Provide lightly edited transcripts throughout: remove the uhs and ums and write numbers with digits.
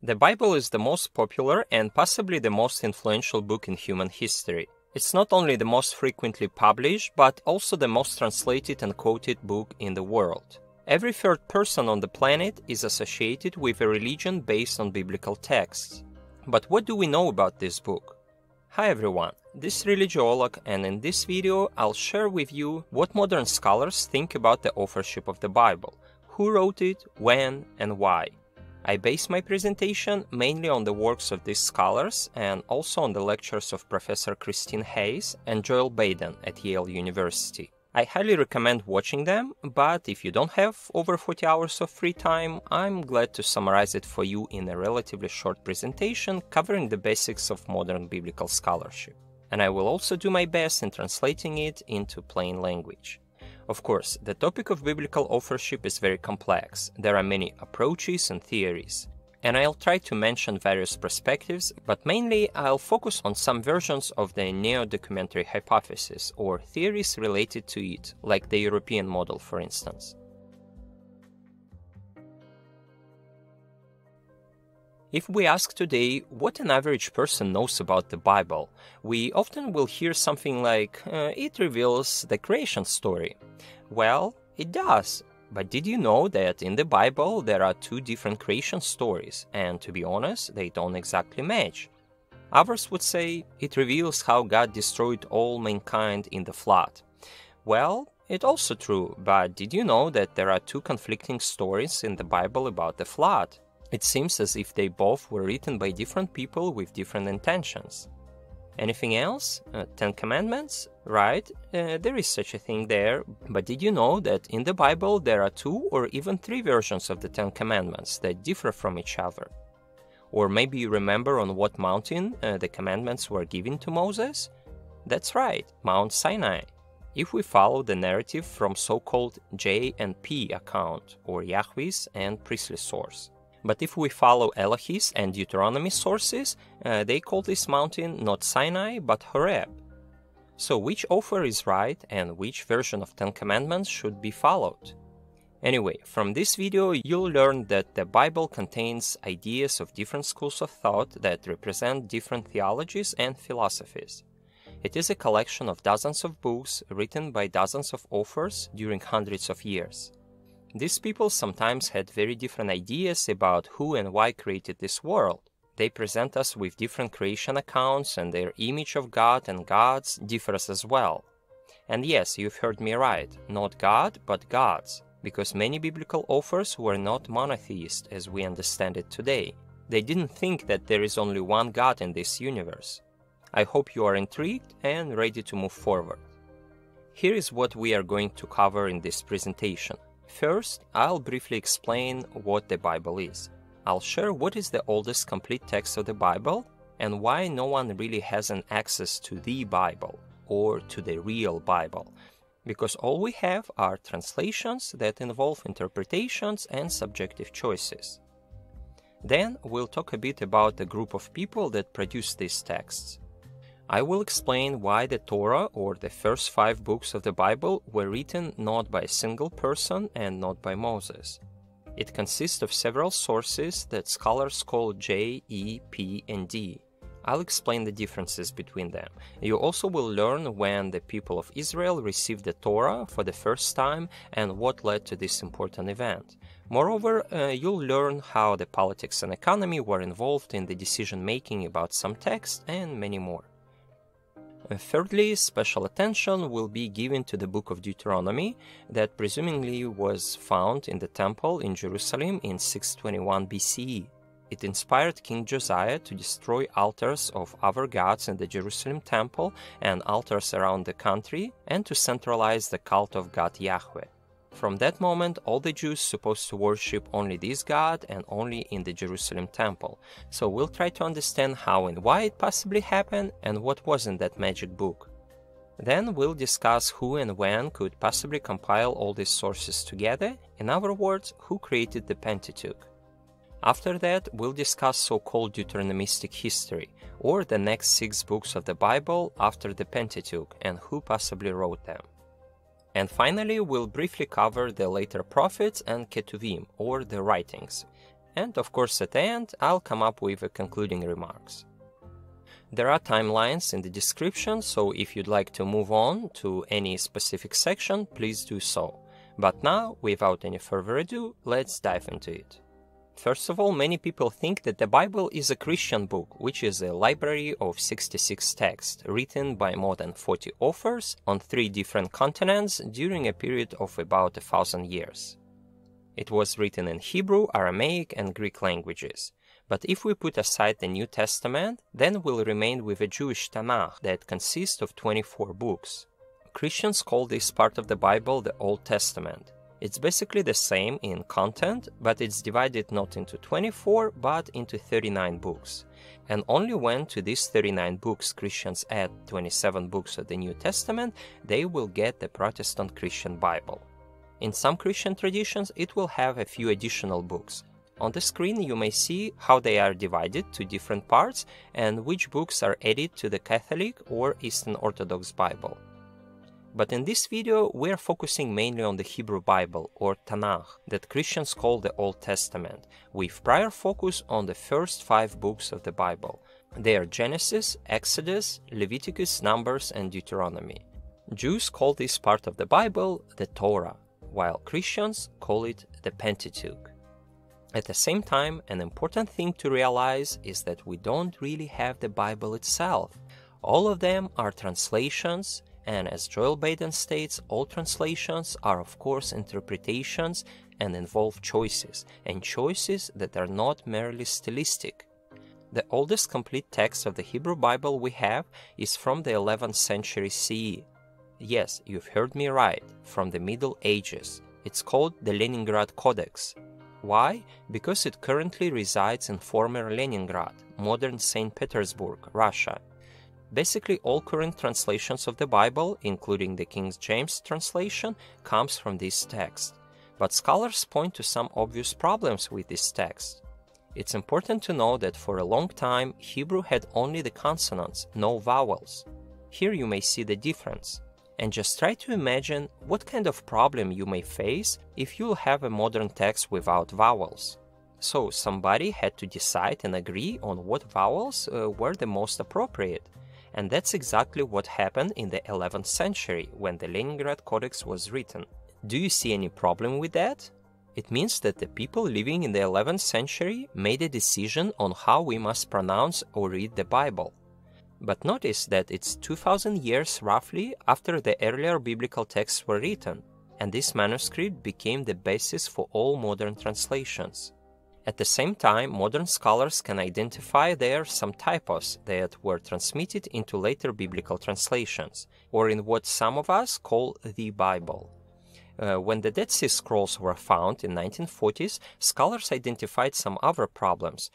The Bible is the most popular and possibly the most influential book in human history. It's not only the most frequently published, but also the most translated and quoted book in the world. Every third person on the planet is associated with a religion based on biblical texts. But what do we know about this book? Hi everyone, this is Religiolog, and in this video I'll share with you what modern scholars think about the authorship of the Bible, who wrote it, when, and why. I base my presentation mainly on the works of these scholars and also on the lectures of Professor Christine Hayes and Joel Baden at Yale University. I highly recommend watching them, but if you don't have over 40 hours of free time, I'm glad to summarize it for you in a relatively short presentation covering the basics of modern biblical scholarship. And I will also do my best in translating it into plain language. Of course, the topic of biblical authorship is very complex. There are many approaches and theories. And I'll try to mention various perspectives, but mainly I'll focus on some versions of the neo-documentary hypothesis or theories related to it, like the European model, for instance. If we ask today what an average person knows about the Bible, we often will hear something like, it reveals the creation story. Well, it does. But did you know that in the Bible there are two different creation stories, and to be honest, they don't exactly match? Others would say it reveals how God destroyed all mankind in the flood. Well, it's also true, but did you know that there are two conflicting stories in the Bible about the flood? It seems as if they both were written by different people with different intentions. Anything else? Ten Commandments? Right, there is such a thing there, but did you know that in the Bible there are two or even three versions of the Ten Commandments that differ from each other? Or maybe you remember on what mountain the commandments were given to Moses? That's right, Mount Sinai. If we follow the narrative from so-called J and P account, or JAHWIST and priestly source. But if we follow ELOHIST and Deuteronomy sources, they call this mountain not Sinai but Horeb. So which author is right and which version of Ten Commandments should be followed? Anyway, from this video you'll learn that the Bible contains ideas of different schools of thought that represent different theologies and philosophies. It is a collection of dozens of books written by dozens of authors during hundreds of years. These people sometimes had very different ideas about who and why created this world. They present us with different creation accounts, and their image of God and gods differs as well. And yes, you've heard me right, not God, but gods, because many biblical authors were not monotheist as we understand it today. They didn't think that there is only one God in this universe. I hope you are intrigued and ready to move forward. Here is what we are going to cover in this presentation. First, I'll briefly explain what the Bible is. I'll share what is the oldest complete text of the Bible and why no one really has an access to the Bible or to the real Bible, because all we have are translations that involve interpretations and subjective choices. Then we'll talk a bit about the group of people that produced these texts. I will explain why the Torah, or the first 5 books of the Bible, were written not by a single person and not by Moses. It consists of several sources that scholars call J, E, P, and D. I'll explain the differences between them. You also will learn when the people of Israel received the Torah for the first time and what led to this important event. Moreover, you'll learn how the politics and economy were involved in the decision-making about some texts and many more. Thirdly, special attention will be given to the book of Deuteronomy that presumably was found in the temple in Jerusalem in 621 BCE. It inspired King Josiah to destroy altars of other gods in the Jerusalem temple and altars around the country and to centralize the cult of God Yahweh. From that moment, all the Jews supposed to worship only this God and only in the Jerusalem temple. So we'll try to understand how and why it possibly happened and what was in that magic book. Then we'll discuss who and when could possibly compile all these sources together, in other words, who created the Pentateuch. After that, we'll discuss so-called Deuteronomistic history, or the next 6 books of the Bible after the Pentateuch and who possibly wrote them. And finally, we'll briefly cover the later prophets and Ketuvim, or the writings. And of course at the end I'll come up with concluding remarks. There are timelines in the description, so if you'd like to move on to any specific section, please do so. But now, without any further ado, let's dive into it. First of all, many people think that the Bible is a Christian book, which is a library of 66 texts written by more than 40 authors on 3 different continents during a period of about 1,000 years. It was written in Hebrew, Aramaic, and Greek languages. But if we put aside the New Testament, then we'll remain with a Jewish Tanakh that consists of 24 books. Christians call this part of the Bible the Old Testament. It's basically the same in content, but it's divided not into 24, but into 39 books. And only when to these 39 books Christians add 27 books of the New Testament, they will get the Protestant Christian Bible. In some Christian traditions, it will have a few additional books. On the screen you may see how they are divided to different parts and which books are added to the Catholic or Eastern Orthodox Bible. But in this video we are focusing mainly on the Hebrew Bible or Tanakh that Christians call the Old Testament, with prior focus on the first 5 books of the Bible. They are Genesis, Exodus, Leviticus, Numbers, and Deuteronomy. Jews call this part of the Bible the Torah, while Christians call it the Pentateuch. At the same time, an important thing to realize is that we don't really have the Bible itself. All of them are translations, and as Baden states, all translations are of course interpretations and involve choices, and choices that are not merely stylistic. The oldest complete text of the Hebrew Bible we have is from the 11th century CE. Yes, you've heard me right, from the Middle Ages. It's called the Leningrad Codex. Why? Because it currently resides in former Leningrad, modern St. Petersburg, Russia. Basically, all current translations of the Bible, including the King James translation, comes from this text. But scholars point to some obvious problems with this text. It's important to know that for a long time, Hebrew had only the consonants, no vowels. Here you may see the difference. And just try to imagine what kind of problem you may face if you'll have a modern text without vowels. So somebody had to decide and agree on what vowels were the most appropriate. And that's exactly what happened in the 11th century when the Leningrad Codex was written. Do you see any problem with that? It means that the people living in the 11th century made a decision on how we must pronounce or read the Bible. But notice that it's 2000 years roughly after the earlier biblical texts were written, and this manuscript became the basis for all modern translations. At the same time, modern scholars can identify there some typos that were transmitted into later biblical translations, or in what some of us call the Bible. When the Dead Sea Scrolls were found in 1940s, scholars identified some other problems.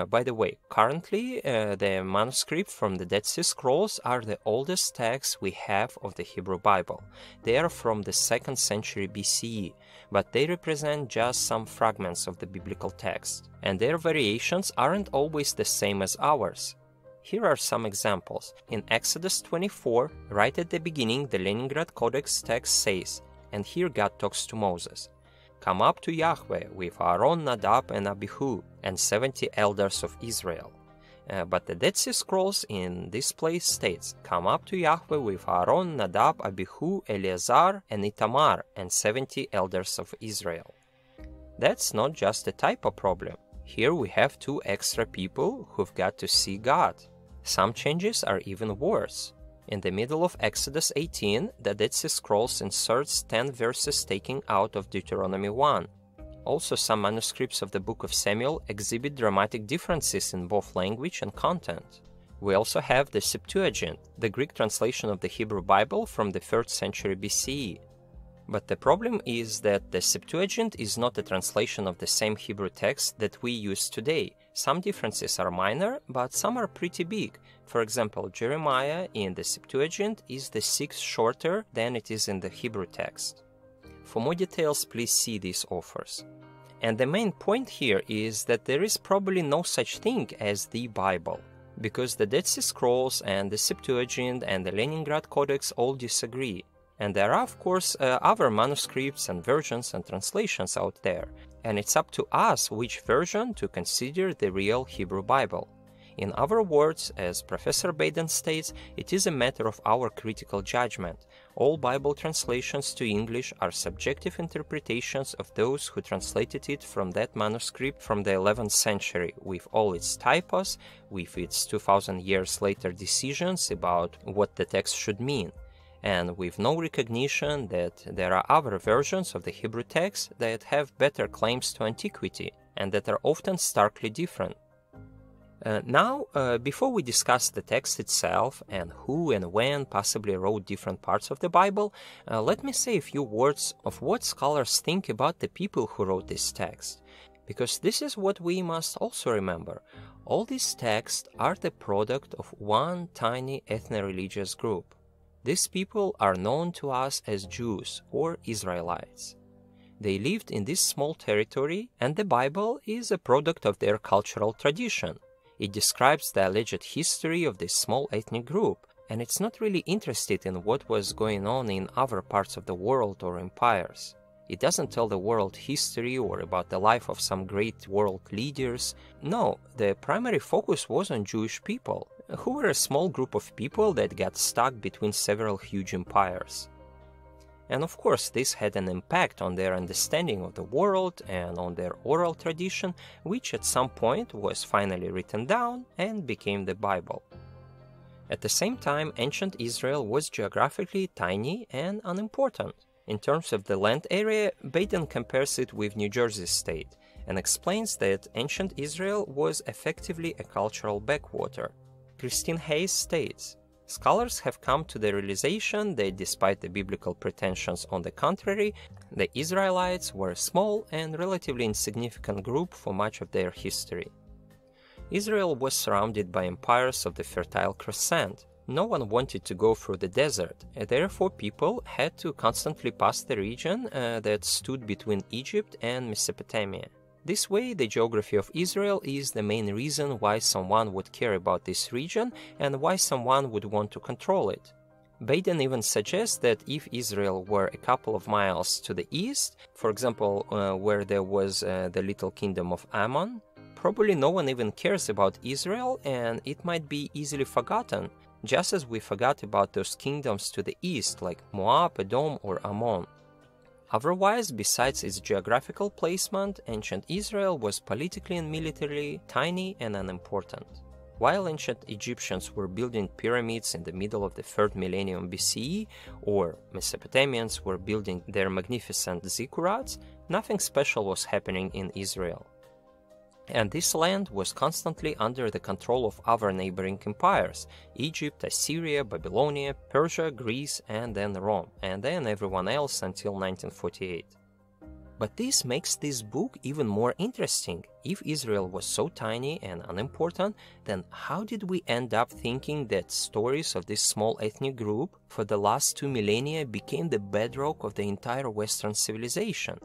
By the way, currently the manuscripts from the Dead Sea Scrolls are the oldest texts we have of the Hebrew Bible. They are from the 2nd century BCE, but they represent just some fragments of the biblical text, and their variations aren't always the same as ours. Here are some examples. In Exodus 24, right at the beginning, the Leningrad Codex text says, and here God talks to Moses, "Come up to Yahweh with Aaron, Nadab, and Abihu, and 70 elders of Israel." But the Dead Sea Scrolls in this place states, "Come up to Yahweh with Aaron, Nadab, Abihu, Eleazar, and Itamar, and 70 elders of Israel." That's not just a typo problem. Here we have 2 extra people who've got to see God. Some changes are even worse. In the middle of Exodus 18, the Dead Sea Scrolls inserts 10 verses taken out of Deuteronomy 1. Also, some manuscripts of the Book of Samuel exhibit dramatic differences in both language and content. We also have the Septuagint, the Greek translation of the Hebrew Bible from the 3rd century BCE. But the problem is that the Septuagint is not a translation of the same Hebrew text that we use today. Some differences are minor, but some are pretty big. For example, Jeremiah in the Septuagint is the 6th shorter than it is in the Hebrew text. For more details, please see these authors. And the main point here is that there is probably no such thing as the Bible, because the Dead Sea Scrolls and the Septuagint and the Leningrad Codex all disagree. And there are, of course, other manuscripts and versions and translations out there. and it's up to us which version to consider the real Hebrew Bible. In other words, as Professor Baden states, it is a matter of our critical judgment. All Bible translations to English are subjective interpretations of those who translated it from that manuscript from the 11th century, with all its typos, with its 2000 years later decisions about what the text should mean, and with no recognition that there are other versions of the Hebrew text that have better claims to antiquity, and that are often starkly different. Now, before we discuss the text itself and who and when possibly wrote different parts of the Bible, let me say a few words of what scholars think about the people who wrote this text. Because this is what we must also remember. All these texts are the product of one tiny ethno-religious group. These people are known to us as Jews or Israelites. They lived in this small territory, and the Bible is a product of their cultural tradition. It describes the alleged history of this small ethnic group, and it's not really interested in what was going on in other parts of the world or empires. It doesn't tell the world history or about the life of some great world leaders. No, the primary focus was on Jewish people, who were a small group of people that got stuck between several huge empires. And of course, this had an impact on their understanding of the world and on their oral tradition, which at some point was finally written down and became the Bible. At the same time, ancient Israel was geographically tiny and unimportant. In terms of the land area, Baden compares it with New Jersey state and explains that ancient Israel was effectively a cultural backwater. Christine Hayes states, "Scholars have come to the realization that despite the biblical pretensions on the contrary, the Israelites were a small and relatively insignificant group for much of their history. Israel was surrounded by empires of the Fertile Crescent. No one wanted to go through the desert, and therefore people had to constantly pass the region that stood between Egypt and Mesopotamia. This way, the geography of Israel is the main reason why someone would care about this region and why someone would want to control it. Baden even suggests that if Israel were a couple of miles to the east, for example, where there was the little kingdom of Ammon, probably no one even cares about Israel and it might be easily forgotten, just as we forgot about those kingdoms to the east like Moab, Edom, or Ammon. Otherwise, besides its geographical placement, ancient Israel was politically and militarily tiny and unimportant. While ancient Egyptians were building pyramids in the middle of the 3rd millennium BCE, or Mesopotamians were building their magnificent ziggurats, nothing special was happening in Israel. And this land was constantly under the control of other neighboring empires: Egypt, Assyria, Babylonia, Persia, Greece, and then Rome, and then everyone else until 1948. But this makes this book even more interesting. If Israel was so tiny and unimportant, then how did we end up thinking that stories of this small ethnic group for the last 2 millennia became the bedrock of the entire Western civilization?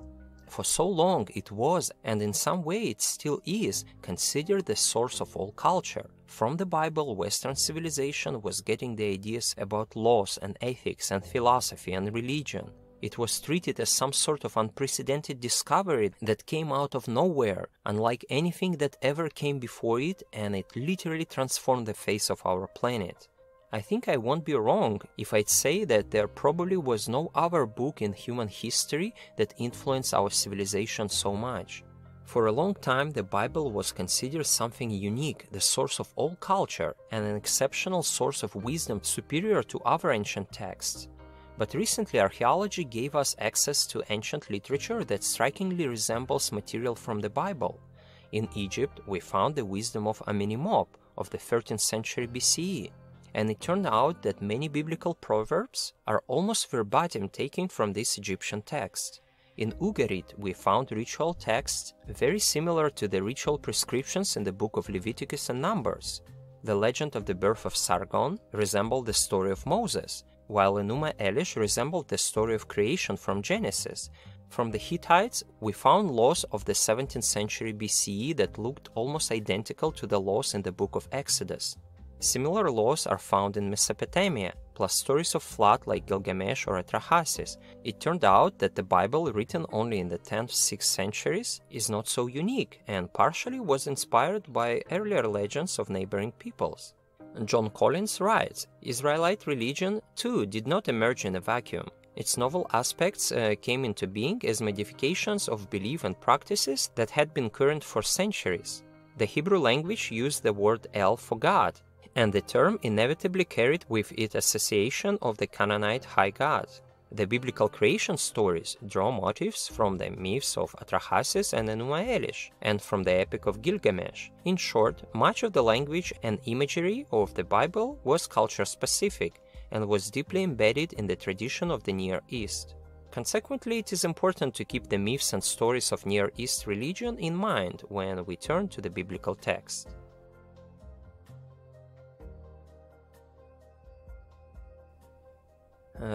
For so long it was, and in some way it still is, considered the source of all culture. From the Bible, Western civilization was getting the ideas about laws and ethics and philosophy and religion. It was treated as some sort of unprecedented discovery that came out of nowhere, unlike anything that ever came before it, and it literally transformed the face of our planet. I think I won't be wrong if I'd say that there probably was no other book in human history that influenced our civilization so much. For a long time, the Bible was considered something unique, the source of all culture, and an exceptional source of wisdom superior to other ancient texts. But recently, archaeology gave us access to ancient literature that strikingly resembles material from the Bible. In Egypt, we found the wisdom of Amenemop of the 13th century BCE. And it turned out that many biblical proverbs are almost verbatim taken from this Egyptian text. In Ugarit, we found ritual texts very similar to the ritual prescriptions in the book of Leviticus and Numbers. The legend of the birth of Sargon resembled the story of Moses, while Enuma Elish resembled the story of creation from Genesis. From the Hittites, we found laws of the 17th century BCE that looked almost identical to the laws in the book of Exodus. Similar laws are found in Mesopotamia, plus stories of flood like Gilgamesh or Atrahasis, it turned out that the Bible, written only in the 10th-6th centuries, is not so unique and partially was inspired by earlier legends of neighboring peoples. John Collins writes, Israelite religion, too, did not emerge in a vacuum. Its novel aspects came into being as modifications of belief and practices that had been current for centuries. The Hebrew language used the word El for God, and the term inevitably carried with it association of the Canaanite high god. The biblical creation stories draw motifs from the myths of Atrahasis and Enuma Elish, and from the Epic of Gilgamesh. In short, much of the language and imagery of the Bible was culture-specific, and was deeply embedded in the tradition of the Near East. Consequently, it is important to keep the myths and stories of Near East religion in mind when we turn to the biblical text.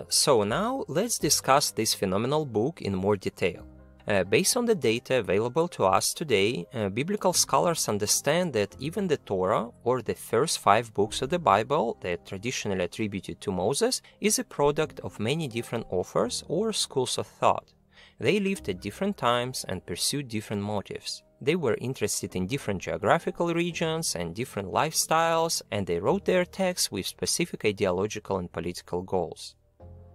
So now, let's discuss this phenomenal book in more detail. Based on the data available to us today, biblical scholars understand that even the Torah, or the first 5 books of the Bible that traditionally attributed to Moses, is a product of many different authors or schools of thought. They lived at different times and pursued different motives. They were interested in different geographical regions and different lifestyles, and they wrote their texts with specific ideological and political goals.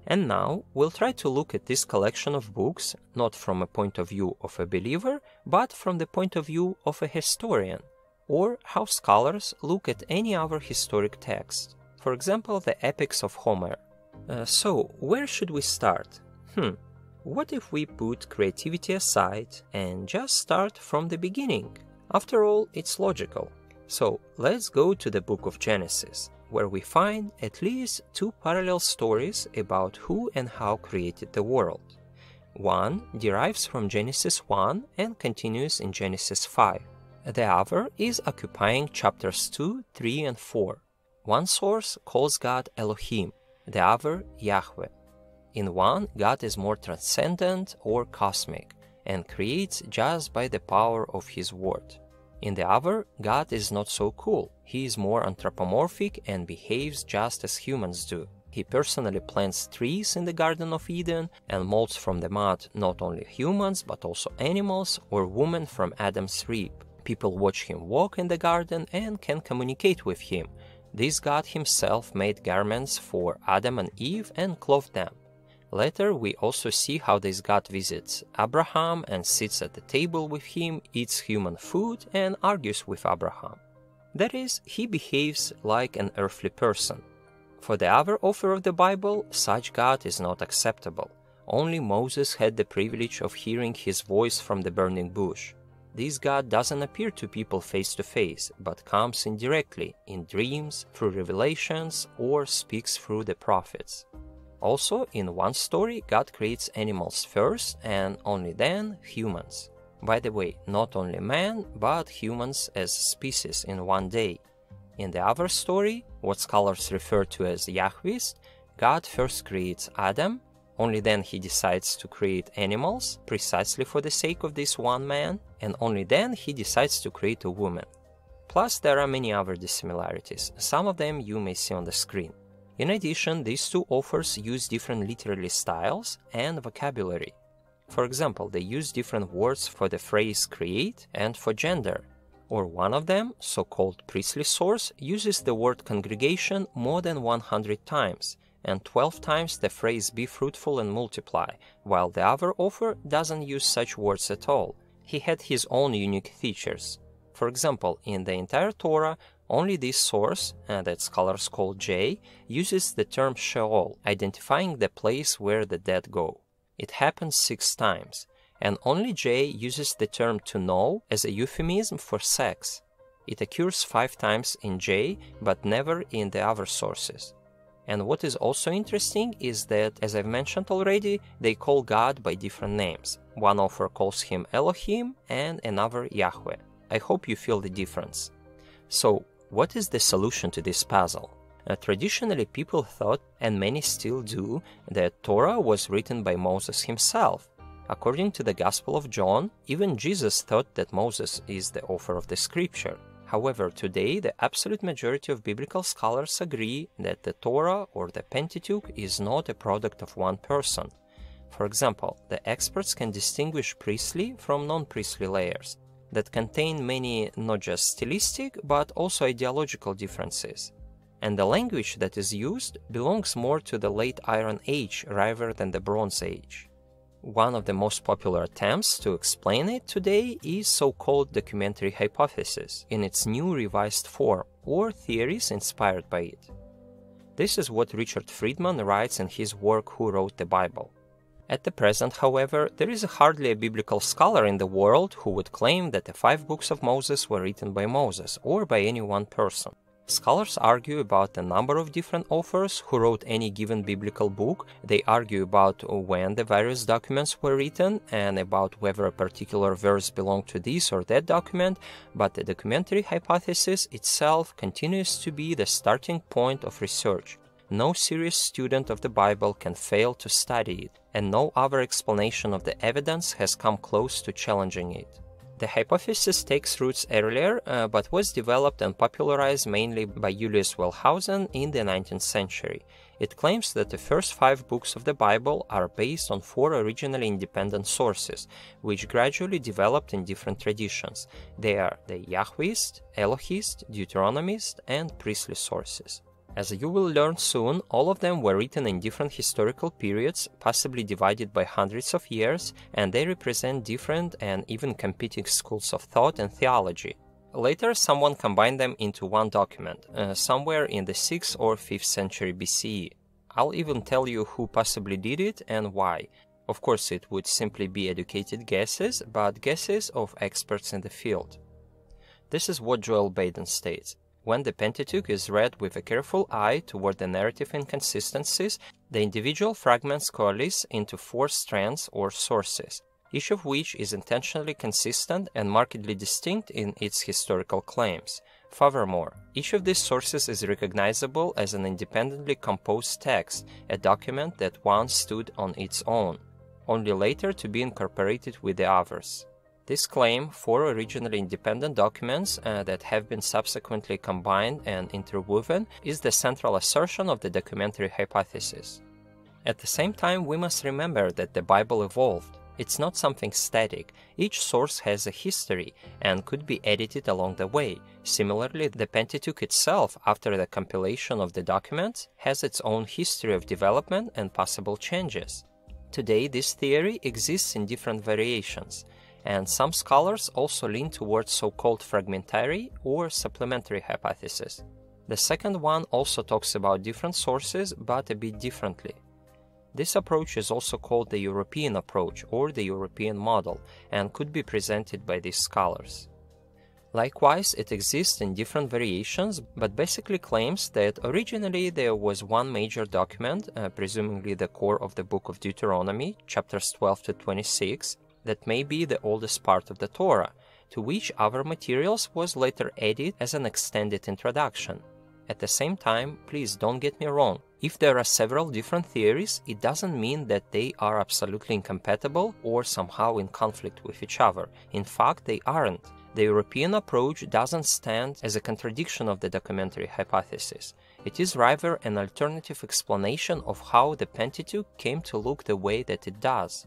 And now, we'll try to look at this collection of books not from a point of view of a believer, but from the point of view of a historian, or how scholars look at any other historic text. For example, the epics of Homer. So, where should we start? What if we put creativity aside and just start from the beginning? After all, it's logical. So, let's go to the book of Genesis, where we find at least 2 parallel stories about who and how created the world. One derives from Genesis 1 and continues in Genesis 5. The other is occupying chapters 2, 3, and 4. One source calls God Elohim, the other Yahweh. In one, God is more transcendent or cosmic and creates just by the power of His word. In the other, God is not so cool. He is more anthropomorphic and behaves just as humans do. He personally plants trees in the Garden of Eden and molds from the mud not only humans but also animals or women from Adam's rib. People watch him walk in the garden and can communicate with him. This God himself made garments for Adam and Eve and clothed them. Later, we also see how this God visits Abraham and sits at the table with him, eats human food, and argues with Abraham. That is, he behaves like an earthly person. For the other author of the Bible, such God is not acceptable. Only Moses had the privilege of hearing his voice from the burning bush. This God doesn't appear to people face to face, but comes indirectly, in dreams, through revelations, or speaks through the prophets. Also, in one story, God creates animals first and only then humans. By the way, not only man, but humans as species in one day. In the other story, what scholars refer to as YAHWIST, God first creates Adam, only then he decides to create animals, precisely for the sake of this one man, and only then he decides to create a woman. Plus, there are many other dissimilarities. Some of them you may see on the screen. In addition, these 2 authors use different literary styles and vocabulary. For example, they use different words for the phrase create and for gender. Or one of them, so-called priestly source, uses the word congregation more than 100 times, and 12 times the phrase be fruitful and multiply, while the other author doesn't use such words at all. He had his own unique features. For example, in the entire Torah, only this source, that scholars call J, uses the term Sheol, identifying the place where the dead go. It happens 6 times, and only J uses the term to know as a euphemism for sex. It occurs 5 times in J, but never in the other sources. And what is also interesting is that, as I've mentioned already, they call God by different names. One author calls him Elohim and another Yahweh. I hope you feel the difference. So, what is the solution to this puzzle? Traditionally, people thought, and many still do, that Torah was written by Moses himself. According to the Gospel of John, even Jesus thought that Moses is the author of the scripture. However, today the absolute majority of biblical scholars agree that the Torah or the Pentateuch is not a product of one person. For example, the experts can distinguish priestly from non-priestly layers that contain many not just stylistic but also ideological differences. And the language that is used belongs more to the late Iron Age rather than the Bronze Age. One of the most popular attempts to explain it today is so-called documentary hypothesis in its new revised form, or theories inspired by it. This is what Richard Friedman writes in his work Who Wrote the Bible. At the present, however, there is hardly a biblical scholar in the world who would claim that the 5 books of Moses were written by Moses or by any one person. Scholars argue about the number of different authors who wrote any given biblical book. They argue about when the various documents were written and about whether a particular verse belonged to this or that document, but the documentary hypothesis itself continues to be the starting point of research. No serious student of the Bible can fail to study it, and no other explanation of the evidence has come close to challenging it. The hypothesis takes roots earlier, but was developed and popularized mainly by Julius Wellhausen in the 19th century. It claims that the first 5 books of the Bible are based on 4 originally independent sources, which gradually developed in different traditions. They are the YAHWIST, ELOHIST, Deuteronomist, and priestly sources. As you will learn soon, all of them were written in different historical periods, possibly divided by hundreds of years, and they represent different and even competing schools of thought and theology. Later, someone combined them into one document, somewhere in the 6th or 5th century BCE. I'll even tell you who possibly did it and why. Of course, it would simply be educated guesses, but guesses of experts in the field. This is what Joel Baden states. When the Pentateuch is read with a careful eye toward the narrative inconsistencies, the individual fragments coalesce into 4 strands or sources, each of which is intentionally consistent and markedly distinct in its historical claims. Furthermore, each of these sources is recognizable as an independently composed text, a document that once stood on its own, only later to be incorporated with the others. This claim, 4 originally independent documents that have been subsequently combined and interwoven, is the central assertion of the documentary hypothesis. At the same time, we must remember that the Bible evolved. It's not something static. Each source has a history and could be edited along the way. Similarly, the Pentateuch itself, after the compilation of the documents, has its own history of development and possible changes. Today, this theory exists in different variations, and some scholars also lean towards so-called fragmentary or supplementary hypothesis. The second one also talks about different sources, but a bit differently. This approach is also called the European approach or the European model, and could be presented by these scholars. Likewise, it exists in different variations, but basically claims that originally there was one major document, presumably the core of the book of Deuteronomy, chapters 12 to 26, that may be the oldest part of the Torah, to which other materials was later added as an extended introduction. At the same time, please don't get me wrong, if there are several different theories, it doesn't mean that they are absolutely incompatible or somehow in conflict with each other. In fact, they aren't. The European approach doesn't stand as a contradiction of the documentary hypothesis. It is rather an alternative explanation of how the Pentateuch came to look the way that it does.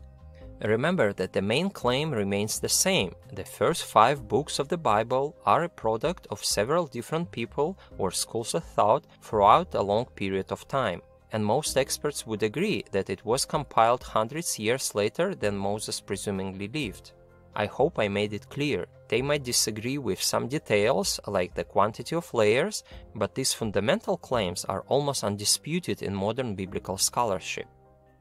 Remember that the main claim remains the same. The first 5 books of the Bible are a product of several different people or schools of thought throughout a long period of time, and most experts would agree that it was compiled hundreds of years later than Moses presumably lived. I hope I made it clear. They might disagree with some details, like the quantity of layers, but these fundamental claims are almost undisputed in modern biblical scholarship.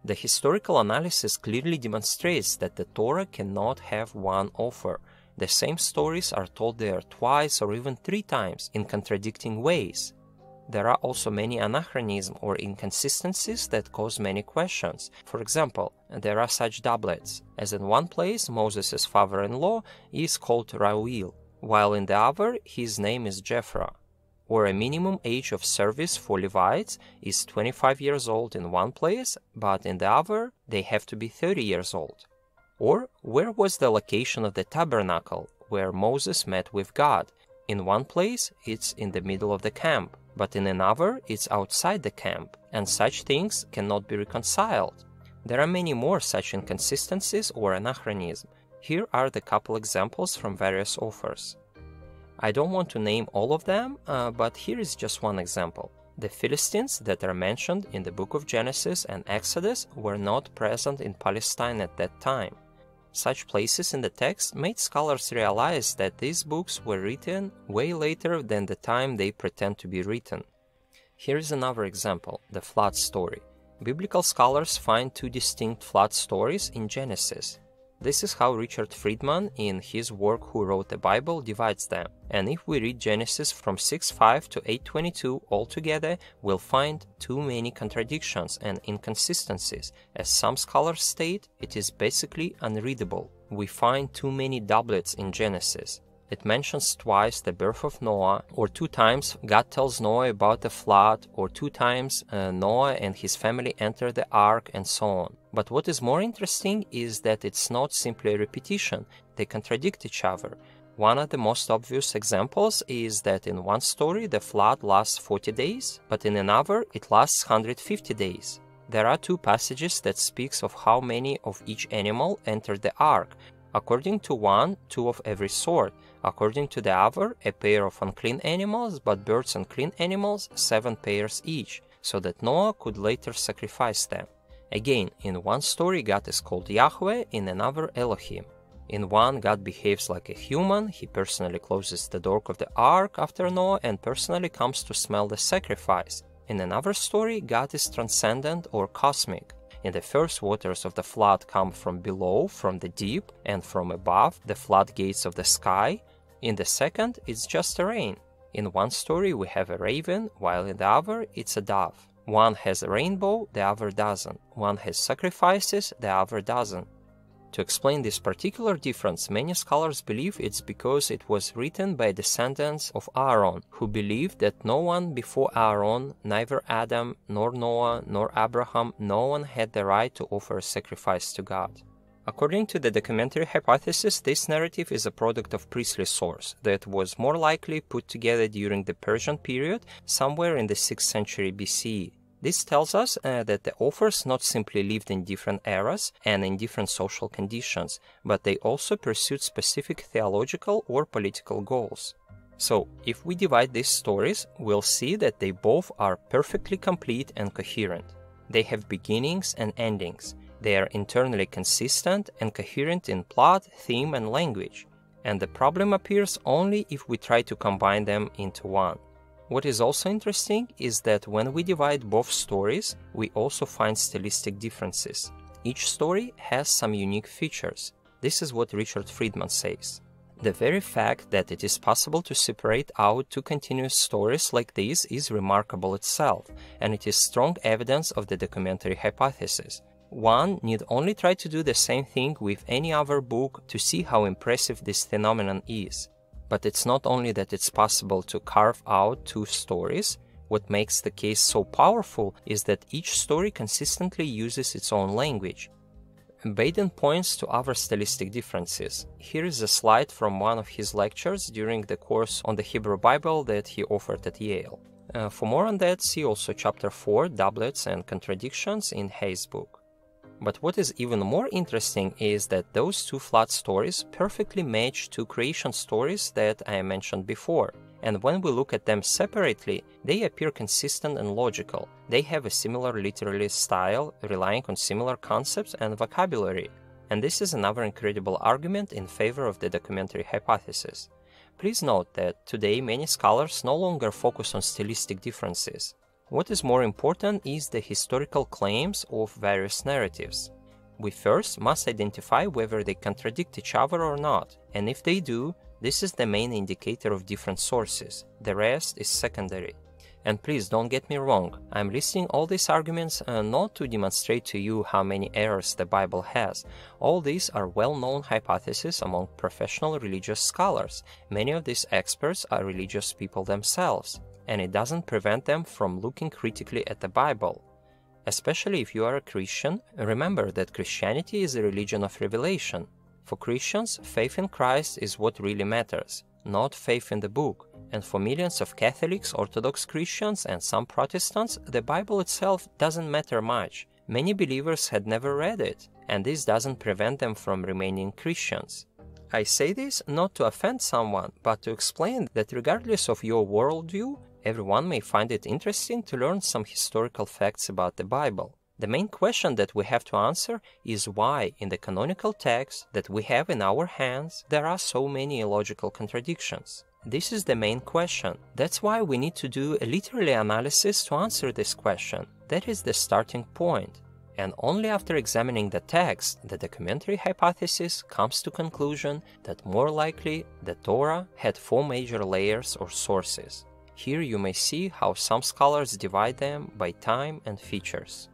The historical analysis clearly demonstrates that the Torah cannot have one author. The same stories are told there twice or even 3 times in contradicting ways. There are also many anachronisms or inconsistencies that cause many questions. For example, there are such doublets, as in one place Moses' father-in-law is called Reuel, while in the other his name is Jephthah. Or a minimum age of service for Levites is 25 years old in one place, but in the other they have to be 30 years old. Or where was the location of the tabernacle where Moses met with God? In one place, it's in the middle of the camp, but in another, it's outside the camp, and such things cannot be reconciled. There are many more such inconsistencies or anachronisms. Here are the couple examples from various authors. I don't want to name all of them, but here is just one example. The Philistines that are mentioned in the book of Genesis and Exodus were not present in Palestine at that time. Such places in the text made scholars realize that these books were written way later than the time they pretend to be written. Here is another example, the flood story. Biblical scholars find two distinct flood stories in Genesis. This is how Richard Friedman, in his work Who Wrote the Bible, divides them. And if we read Genesis from 6:5 to 8:22 altogether, we'll find too many contradictions and inconsistencies. As some scholars state, it is basically unreadable. We find too many doublets in Genesis. It mentions twice the birth of Noah, or 2 times God tells Noah about the flood, or 2 times Noah and his family enter the ark, and so on. But what is more interesting is that it's not simply a repetition, they contradict each other. One of the most obvious examples is that in one story the flood lasts 40 days, but in another it lasts 150 days. There are 2 passages that speaks of how many of each animal entered the ark. According to one, 2 of every sort. According to the other, a pair of unclean animals, but birds and clean animals, 7 pairs each, so that Noah could later sacrifice them. Again, in one story God is called Yahweh, in another Elohim. In one, God behaves like a human, he personally closes the door of the ark after Noah and personally comes to smell the sacrifice. In another story, God is transcendent or cosmic. In the first, waters of the flood come from below, from the deep, and from above, the floodgates of the sky. In the second, it's just a rain. In one story we have a raven, while in the other it's a dove. One has a rainbow, the other doesn't. One has sacrifices, the other doesn't. To explain this particular difference, many scholars believe it's because it was written by descendants of Aaron, who believed that no one before Aaron, neither Adam, nor Noah, nor Abraham, no one had the right to offer a sacrifice to God. According to the documentary hypothesis, this narrative is a product of priestly source that was more likely put together during the Persian period, somewhere in the 6th century BCE. This tells us that the authors not simply lived in different eras and in different social conditions, but they also pursued specific theological or political goals. So, if we divide these stories, we'll see that they both are perfectly complete and coherent. They have beginnings and endings. They are internally consistent and coherent in plot, theme, and language. And the problem appears only if we try to combine them into one. What is also interesting is that when we divide both stories, we also find stylistic differences. Each story has some unique features. This is what Richard Friedman says. The very fact that it is possible to separate out 2 continuous stories like these is remarkable itself, and it is strong evidence of the documentary hypothesis. One need only try to do the same thing with any other book to see how impressive this phenomenon is. But it's not only that it's possible to carve out 2 stories. What makes the case so powerful is that each story consistently uses its own language. Baden points to other stylistic differences. Here is a slide from one of his lectures during the course on the Hebrew Bible that he offered at Yale. For more on that, see also Chapter 4, Doublets and Contradictions in Hayes' book. But what is even more interesting is that those 2 flood stories perfectly match 2 creation stories that I mentioned before. And when we look at them separately, they appear consistent and logical. They have a similar literary style, relying on similar concepts and vocabulary. And this is another incredible argument in favor of the documentary hypothesis. Please note that today many scholars no longer focus on stylistic differences. What is more important is the historical claims of various narratives. We first must identify whether they contradict each other or not, and if they do, this is the main indicator of different sources. The rest is secondary. And please don't get me wrong, I'm listing all these arguments not to demonstrate to you how many errors the Bible has. All these are well-known hypotheses among professional religious scholars. Many of these experts are religious people themselves, and it doesn't prevent them from looking critically at the Bible. Especially if you are a Christian, remember that Christianity is a religion of revelation. For Christians, faith in Christ is what really matters, not faith in the book, and for millions of Catholics, Orthodox Christians, and some Protestants, the Bible itself doesn't matter much. Many believers had never read it, and this doesn't prevent them from remaining Christians. I say this not to offend someone, but to explain that regardless of your worldview, everyone may find it interesting to learn some historical facts about the Bible. The main question that we have to answer is why, in the canonical text that we have in our hands, there are so many illogical contradictions. This is the main question. That's why we need to do a literary analysis to answer this question. That is the starting point. And only after examining the text, the documentary hypothesis comes to conclusion that more likely the Torah had 4 major layers or sources. Here you may see how some scholars divide them by time and features.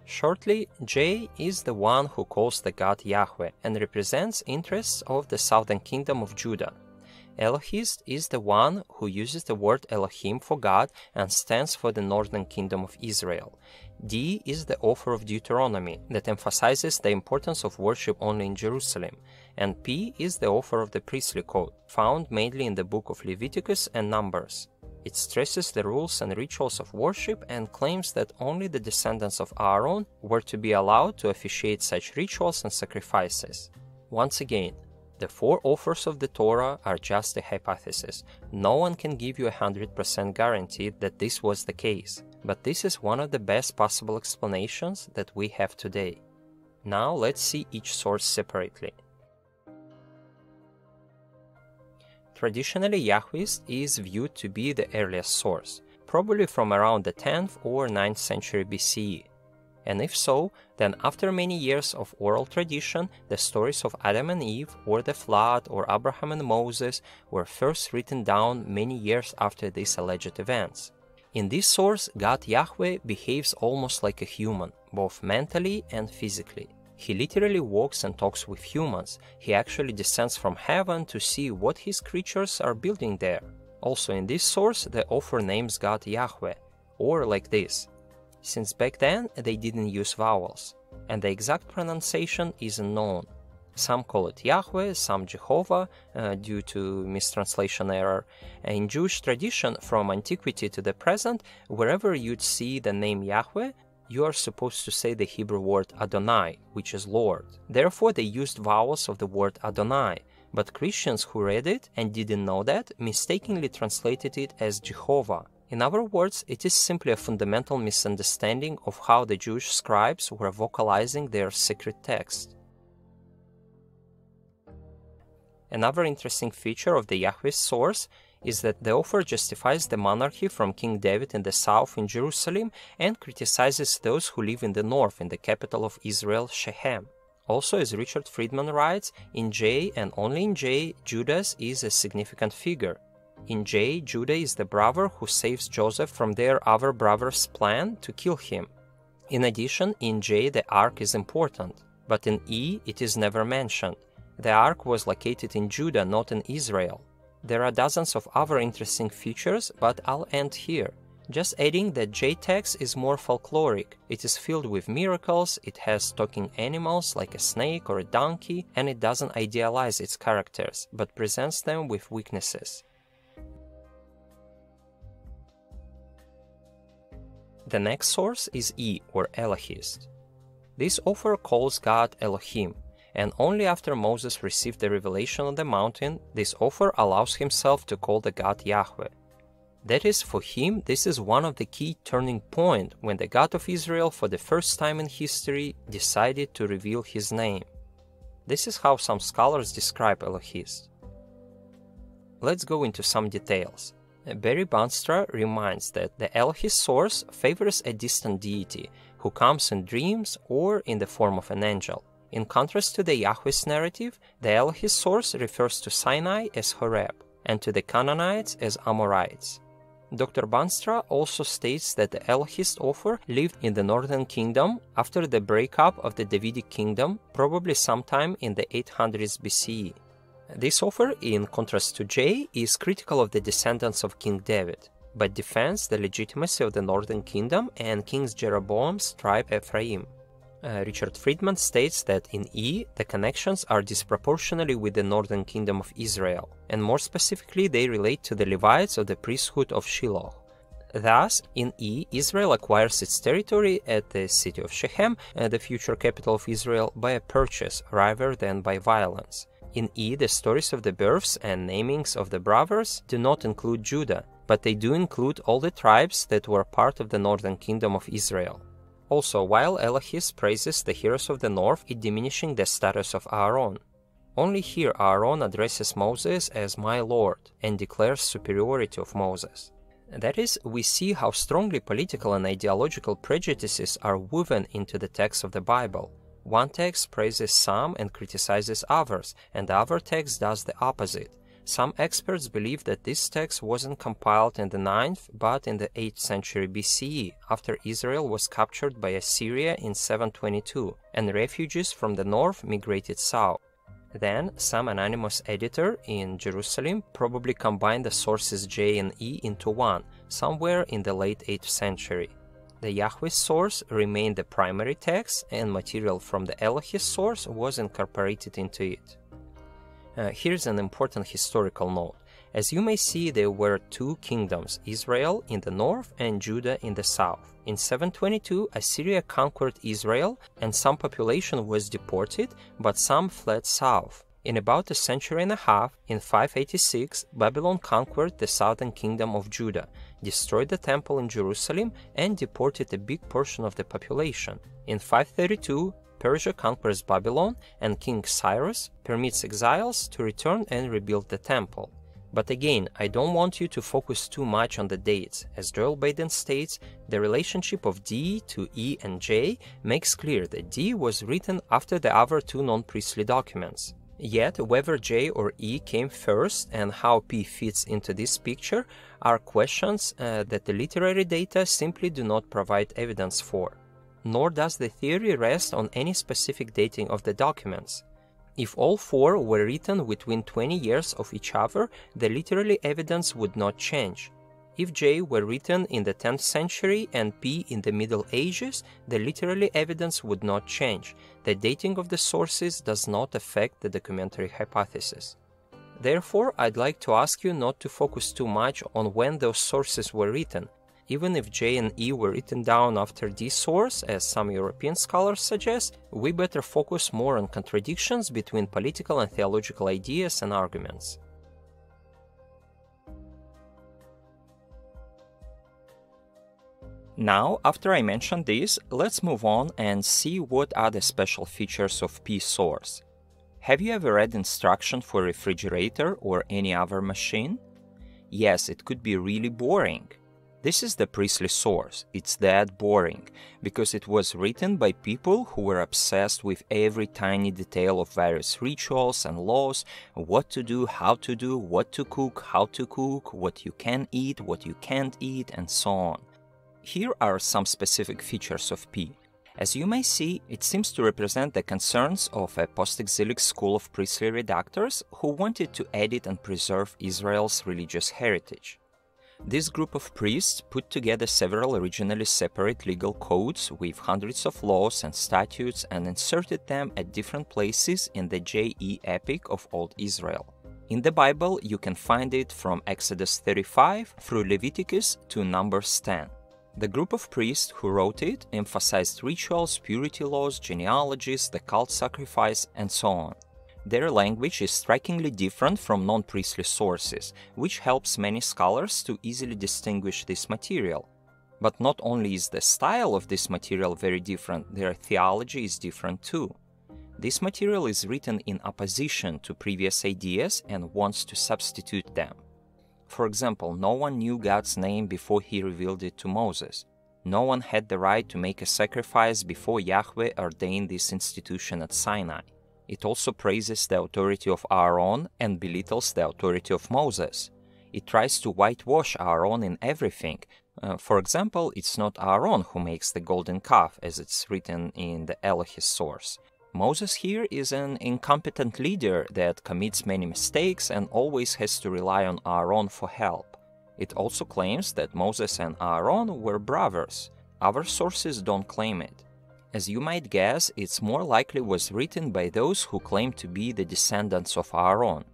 Shortly, J is the one who calls the God Yahweh and represents interests of the southern kingdom of Judah. Elohist is the one who uses the word Elohim for God and stands for the northern kingdom of Israel. D is the author of Deuteronomy that emphasizes the importance of worship only in Jerusalem, and P is the author of the priestly code, found mainly in the book of Leviticus and Numbers. It stresses the rules and rituals of worship and claims that only the descendants of Aaron were to be allowed to officiate such rituals and sacrifices. Once again, the 4 authors of the Torah are just a hypothesis. No one can give you 100% guarantee that this was the case, but this is one of the best possible explanations that we have today. Now let's see each source separately. Traditionally, YAHWIST is viewed to be the earliest source, probably from around the 10th or 9th century BCE. And if so, then after many years of oral tradition, the stories of Adam and Eve, or the flood, or Abraham and Moses were first written down many years after these alleged events. In this source, God Yahweh behaves almost like a human, both mentally and physically. He literally walks and talks with humans. He actually descends from heaven to see what his creatures are building there. Also in this source, the author names God Yahweh, or like this. Since back then they didn't use vowels, and the exact pronunciation isn't known. Some call it Yahweh, some Jehovah, due to mistranslation error. In Jewish tradition, from antiquity to the present, wherever you'd see the name Yahweh, you are supposed to say the Hebrew word Adonai, which is Lord. Therefore, they used vowels of the word Adonai, but Christians who read it and didn't know that mistakenly translated it as Jehovah. In other words, it is simply a fundamental misunderstanding of how the Jewish scribes were vocalizing their sacred text. Another interesting feature of the YAHWIST source is that the author justifies the monarchy from King David in the south in Jerusalem and criticizes those who live in the north in the capital of Israel, Shechem. Also, as Richard Friedman writes, in J and only in J, Judas is a significant figure. In J, Judah is the brother who saves Joseph from their other brother's plan to kill him. In addition, in J the ark is important, but in E it is never mentioned. The ark was located in Judah, not in Israel. There are dozens of other interesting features, but I'll end here. Just adding that J text is more folkloric. It is filled with miracles, it has talking animals like a snake or a donkey, and it doesn't idealize its characters, but presents them with weaknesses. The next source is E, or Elohist. This author calls God Elohim, and only after Moses received the revelation on the mountain, this author allows himself to call the God Yahweh. That is, for him, this is one of the key turning points when the God of Israel, for the first time in history, decided to reveal his name. This is how some scholars describe Elohist. Let's go into some details. Barry Banstra reminds that the Elohist source favors a distant deity who comes in dreams or in the form of an angel. In contrast to the YAHWIST narrative, the Elohist source refers to Sinai as Horeb and to the Canaanites as Amorites. Dr. Banstra also states that the Elohist author lived in the northern kingdom after the breakup of the Davidic kingdom, probably sometime in the 800s BCE. This author, in contrast to J, is critical of the descendants of King David, but defends the legitimacy of the northern kingdom and King Jeroboam's tribe Ephraim. Richard Friedman states that in E, the connections are disproportionately with the northern kingdom of Israel, and more specifically they relate to the Levites of the priesthood of Shiloh. Thus, in E, Israel acquires its territory at the city of Shechem, the future capital of Israel, by a purchase rather than by violence. In E, the stories of the births and namings of the brothers do not include Judah, but they do include all the tribes that were part of the northern kingdom of Israel. Also, while ELOHIST praises the heroes of the north, it diminishing the status of Aaron. Only here Aaron addresses Moses as "my Lord" and declares superiority of Moses. That is, we see how strongly political and ideological prejudices are woven into the text of the Bible. One text praises some and criticizes others, and the other text does the opposite. Some experts believe that this text wasn't compiled in the 9th but in the 8th century BCE, after Israel was captured by Assyria in 722, and refugees from the north migrated south. Then, some anonymous editor in Jerusalem probably combined the sources J and E into one, somewhere in the late 8th century. The YAHWIST source remained the primary text, and material from the ELOHIST source was incorporated into it. Here's an important historical note. As you may see, there were two kingdoms, Israel in the north and Judah in the south. In 722, Assyria conquered Israel, and some population was deported, but some fled south. In about a century and a half, in 586, Babylon conquered the southern kingdom of Judah, destroyed the temple in Jerusalem, and deported a big portion of the population. In 532, Persia conquers Babylon, and King Cyrus permits exiles to return and rebuild the temple. But again, I don't want you to focus too much on the dates. As Joel Baden states, the relationship of D to E and J makes clear that D was written after the other two non-priestly documents. Yet, whether J or E came first and how P fits into this picture are questions that the literary data simply do not provide evidence for. Nor does the theory rest on any specific dating of the documents. If all four were written within 20 years of each other, the literary evidence would not change. If J were written in the 10th century and P in the Middle Ages, the literary evidence would not change. The dating of the sources does not affect the documentary hypothesis. Therefore, I'd like to ask you not to focus too much on when those sources were written. Even if J and E were written down after D source, as some European scholars suggest, we better focus more on contradictions between political and theological ideas and arguments. Now, after I mentioned this, let's move on and see what are the special features of P source. Have you ever read instruction for a refrigerator or any other machine? Yes, it could be really boring. This is the priestly source. It's that boring, because it was written by people who were obsessed with every tiny detail of various rituals and laws, what to do, how to do, what to cook, how to cook, what you can eat, what you can't eat, and so on. Here are some specific features of P. As you may see, it seems to represent the concerns of a post-exilic school of priestly redactors who wanted to edit and preserve Israel's religious heritage. This group of priests put together several originally separate legal codes with hundreds of laws and statutes and inserted them at different places in the JE epic of Old Israel. In the Bible, you can find it from Exodus 35 through Leviticus to Numbers 10. The group of priests who wrote it emphasized rituals, purity laws, genealogies, the cult sacrifice, and so on. Their language is strikingly different from non-priestly sources, which helps many scholars to easily distinguish this material. But not only is the style of this material very different, their theology is different too. This material is written in opposition to previous ideas and wants to substitute them. For example, no one knew God's name before He revealed it to Moses. No one had the right to make a sacrifice before Yahweh ordained this institution at Sinai. It also praises the authority of Aaron and belittles the authority of Moses. It tries to whitewash Aaron in everything. For example, it's not Aaron who makes the golden calf, as it's written in the ELOHIST source. Moses here is an incompetent leader that commits many mistakes and always has to rely on Aaron for help. It also claims that Moses and Aaron were brothers. Other sources don't claim it. As you might guess, it's more likely was written by those who claim to be the descendants of Aaron.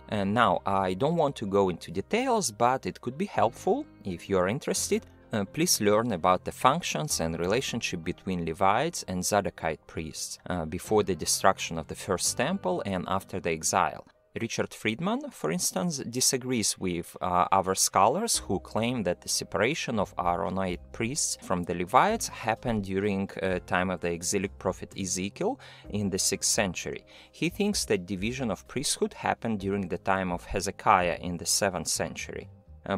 And now, I don't want to go into details, but it could be helpful if you are interested. Please learn about the functions and relationship between Levites and Zadokite priests before the destruction of the first temple and after the exile. Richard Friedman, for instance, disagrees with other scholars who claim that the separation of Aaronite priests from the Levites happened during time of the exilic prophet Ezekiel in the 6th century. He thinks that division of priesthood happened during the time of Hezekiah in the 7th century.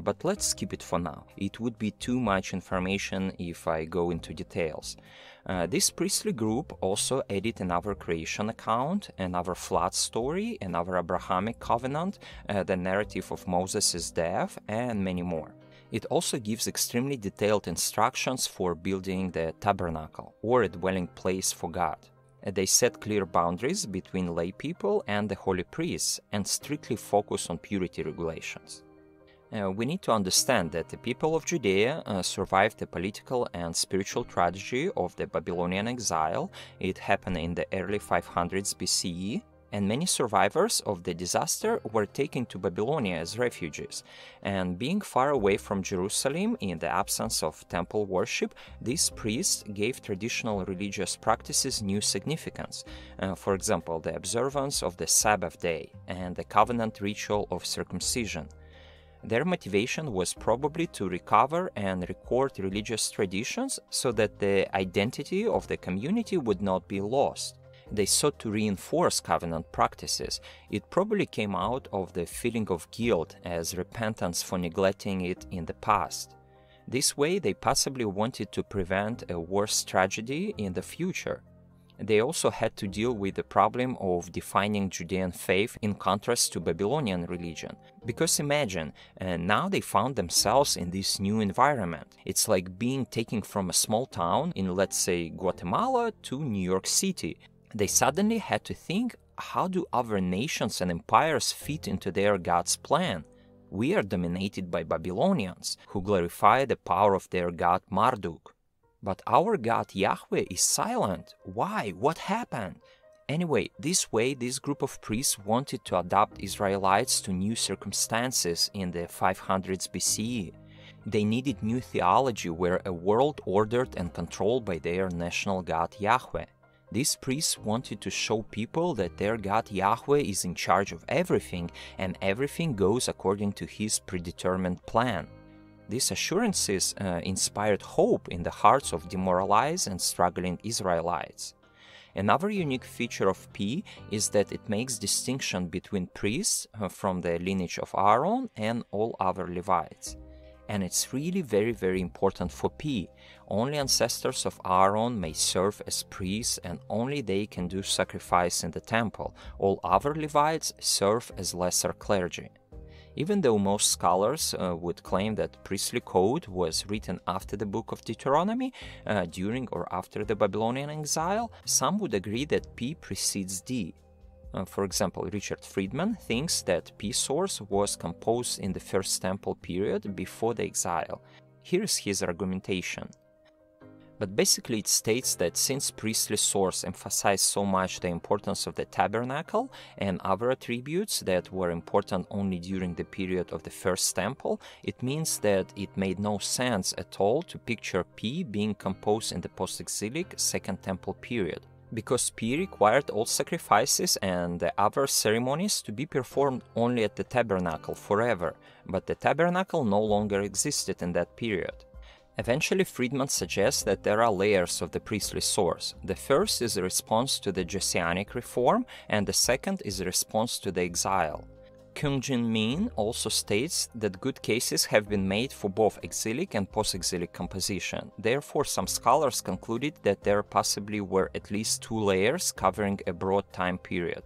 But let's skip it for now. It would be too much information if I go into details. This priestly group also added another creation account, another flood story, another Abrahamic covenant, the narrative of Moses' death, and many more. It also gives extremely detailed instructions for building the tabernacle, or a dwelling place for God. They set clear boundaries between lay people and the holy priests, and strictly focus on purity regulations. We need to understand that the people of Judea survived the political and spiritual tragedy of the Babylonian exile. It happened in the early 500s BCE, and many survivors of the disaster were taken to Babylonia as refugees. And being far away from Jerusalem in the absence of temple worship, these priests gave traditional religious practices new significance. For example, the observance of the Sabbath day and the covenant ritual of circumcision. Their motivation was probably to recover and record religious traditions so that the identity of the community would not be lost. They sought to reinforce covenant practices. It probably came out of the feeling of guilt as repentance for neglecting it in the past. This way, they possibly wanted to prevent a worse tragedy in the future. They also had to deal with the problem of defining Judean faith in contrast to Babylonian religion. Because imagine, now they found themselves in this new environment. It's like being taken from a small town in, let's say, Guatemala to New York City. They suddenly had to think, how do other nations and empires fit into their God's plan? We are dominated by Babylonians, who glorify the power of their god Marduk. But our God Yahweh is silent. Why? What happened? Anyway, this way, this group of priests wanted to adapt Israelites to new circumstances in the 500s BCE. They needed new theology where a world ordered and controlled by their national God Yahweh. These priests wanted to show people that their God Yahweh is in charge of everything and everything goes according to his predetermined plan. These assurances inspired hope in the hearts of demoralized and struggling Israelites. Another unique feature of P is that it makes distinction between priests from the lineage of Aaron and all other Levites. And it's really very important for P. Only ancestors of Aaron may serve as priests and only they can do sacrifice in the temple. All other Levites serve as lesser clergy. Even though most scholars would claim that priestly code was written after the book of Deuteronomy, during or after the Babylonian exile, some would agree that P precedes D. For example, Richard Friedman thinks that P source was composed in the First Temple period before the exile. Here is his argumentation. But basically it states that since priestly source emphasized so much the importance of the tabernacle and other attributes that were important only during the period of the First Temple, it means that it made no sense at all to picture P being composed in the post-exilic Second Temple period, because P required all sacrifices and the other ceremonies to be performed only at the tabernacle forever, but the tabernacle no longer existed in that period. Eventually, Friedman suggests that there are layers of the priestly source. The first is a response to the Josianic reform, and the second is a response to the exile. Kyung Jin Min also states that good cases have been made for both exilic and post-exilic composition. Therefore, some scholars concluded that there possibly were at least two layers covering a broad time period.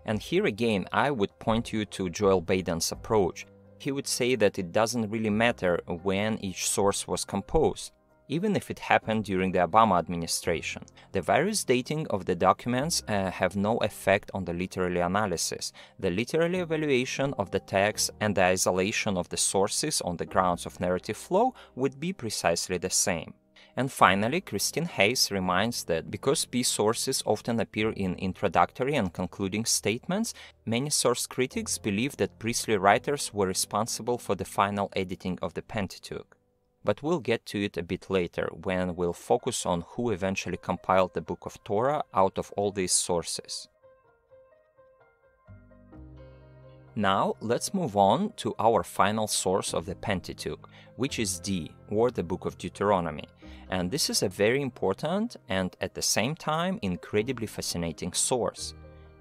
And here again, I would point you to Joel Baden's approach. He would say that it doesn't really matter when each source was composed, even if it happened during the Obama administration. The various dating of the documents have no effect on the literary analysis. The literary evaluation of the text and the isolation of the sources on the grounds of narrative flow would be precisely the same. And finally, Christine Hayes reminds that because P sources often appear in introductory and concluding statements, many source critics believe that priestly writers were responsible for the final editing of the Pentateuch. But we'll get to it a bit later, when we'll focus on who eventually compiled the Book of Torah out of all these sources. Now, let's move on to our final source of the Pentateuch, which is D, or the Book of Deuteronomy. And this is a very important and, at the same time, incredibly fascinating source.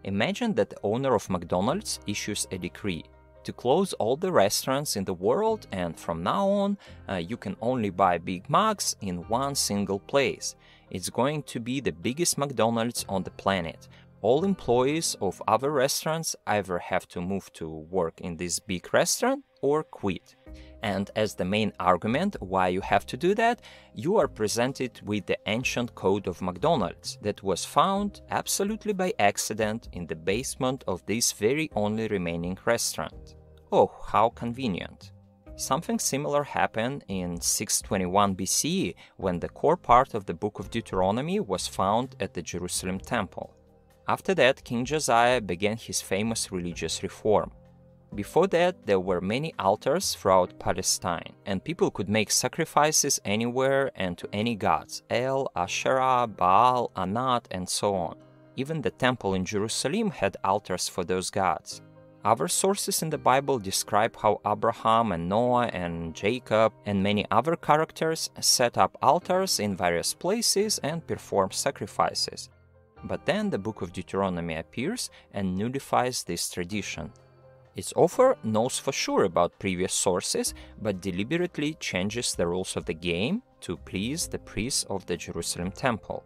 Imagine that the owner of McDonald's issues a decree to close all the restaurants in the world, and from now on, you can only buy Big Macs in one single place. It's going to be the biggest McDonald's on the planet. All employees of other restaurants either have to move to work in this big restaurant or quit. And as the main argument why you have to do that, you are presented with the ancient code of McDonald's that was found absolutely by accident in the basement of this very only remaining restaurant. Oh, how convenient. Something similar happened in 621 BCE when the core part of the Book of Deuteronomy was found at the Jerusalem temple. After that, King Josiah began his famous religious reform. Before that, there were many altars throughout Palestine, and people could make sacrifices anywhere and to any gods, El, Asherah, Baal, Anat, and so on. Even the temple in Jerusalem had altars for those gods. Other sources in the Bible describe how Abraham and Noah and Jacob and many other characters set up altars in various places and performed sacrifices. But then the Book of Deuteronomy appears and nullifies this tradition. Its author knows for sure about previous sources, but deliberately changes the rules of the game to please the priests of the Jerusalem temple.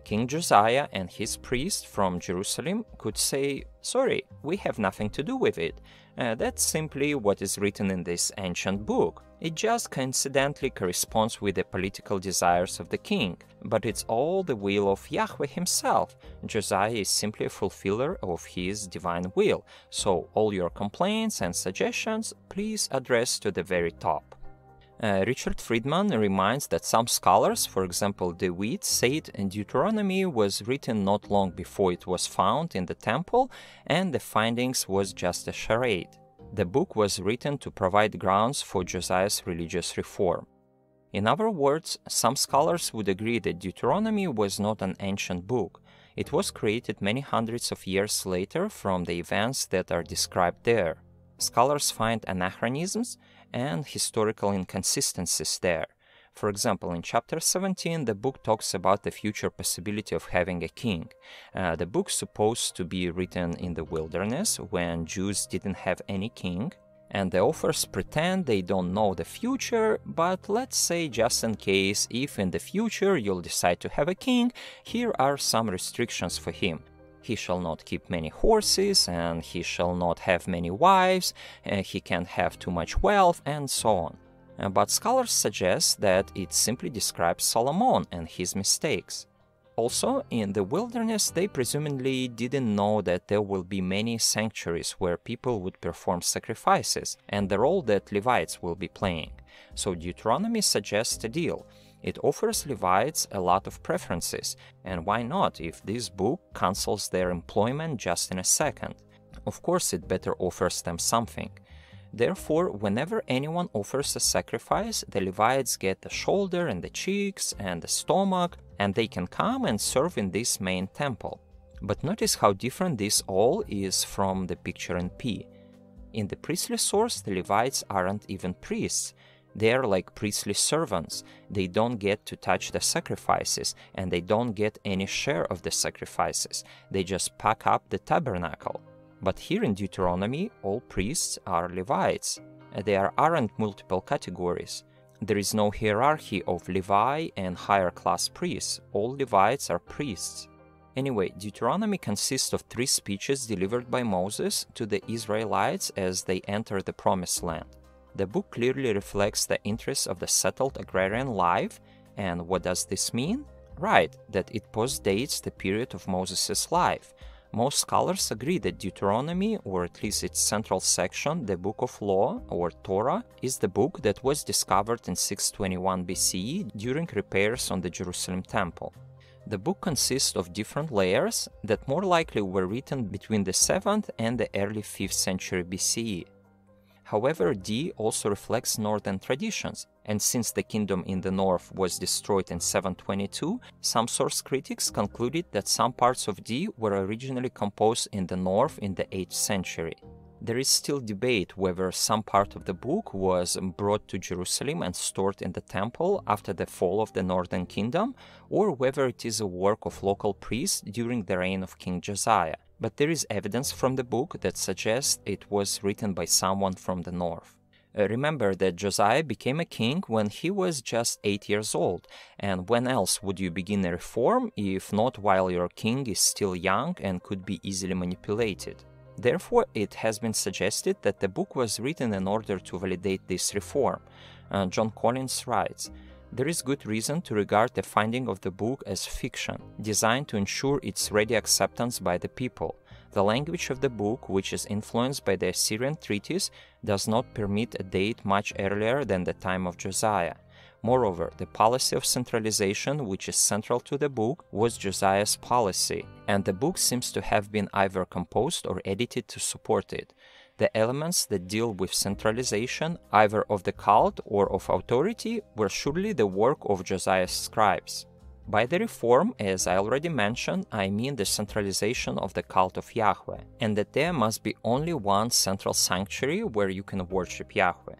King Josiah and his priests from Jerusalem could say, "Sorry, we have nothing to do with it. That's simply what is written in this ancient book. It just coincidentally corresponds with the political desires of the king, but it's all the will of Yahweh himself. Josiah is simply a fulfiller of his divine will, so all your complaints and suggestions please address to the very top." Richard Friedman reminds that some scholars, for example DeWitt, said Deuteronomy was written not long before it was found in the temple, and the findings was just a charade. The book was written to provide grounds for Josiah's religious reform. In other words, some scholars would agree that Deuteronomy was not an ancient book. It was created many hundreds of years later from the events that are described there. Scholars find anachronisms and historical inconsistencies there. For example, in chapter 17, the book talks about the future possibility of having a king. The book's supposed to be written in the wilderness when Jews didn't have any king, and the authors pretend they don't know the future, but let's say just in case, if in the future you'll decide to have a king, here are some restrictions for him. He shall not keep many horses, and he shall not have many wives, he can't have too much wealth, and so on. But scholars suggest that it simply describes Solomon and his mistakes. Also, in the wilderness, they presumably didn't know that there will be many sanctuaries where people would perform sacrifices, and the role that Levites will be playing. So Deuteronomy suggests a deal. It offers Levites a lot of preferences, and why not if this book cancels their employment just in a second? Of course, it better offers them something. Therefore, whenever anyone offers a sacrifice, the Levites get the shoulder and the cheeks and the stomach, and they can come and serve in this main temple. But notice how different this all is from the picture in P. In the priestly source, the Levites aren't even priests. They are like priestly servants. They don't get to touch the sacrifices, and they don't get any share of the sacrifices. They just pack up the tabernacle. But here in Deuteronomy, all priests are Levites. There aren't multiple categories. There is no hierarchy of Levi and higher class priests. All Levites are priests. Anyway, Deuteronomy consists of 3 speeches delivered by Moses to the Israelites as they enter the Promised Land. The book clearly reflects the interests of the settled agrarian life, and what does this mean? Right, that it postdates the period of Moses' life. Most scholars agree that Deuteronomy, or at least its central section, the Book of Law, or Torah, is the book that was discovered in 621 BCE during repairs on the Jerusalem Temple. The book consists of different layers that more likely were written between the 7th and the early 5th century BCE. However, D also reflects northern traditions, and since the kingdom in the north was destroyed in 722, some source critics concluded that some parts of D were originally composed in the north in the 8th century. There is still debate whether some part of the book was brought to Jerusalem and stored in the temple after the fall of the northern kingdom, or whether it is a work of local priests during the reign of King Josiah. But there is evidence from the book that suggests it was written by someone from the north. Remember that Josiah became a king when he was just 8 years old, and when else would you begin a reform if not while your king is still young and could be easily manipulated? Therefore, it has been suggested that the book was written in order to validate this reform. John Collins writes, "There is good reason to regard the finding of the book as fiction, designed to ensure its ready acceptance by the people. The language of the book, which is influenced by the Assyrian treaties, does not permit a date much earlier than the time of Josiah. Moreover, the policy of centralization, which is central to the book, was Josiah's policy, and the book seems to have been either composed or edited to support it. The elements that deal with centralization, either of the cult or of authority, were surely the work of Josiah's scribes. By the reform, as I already mentioned, I mean the centralization of the cult of Yahweh, and that there must be only one central sanctuary where you can worship Yahweh.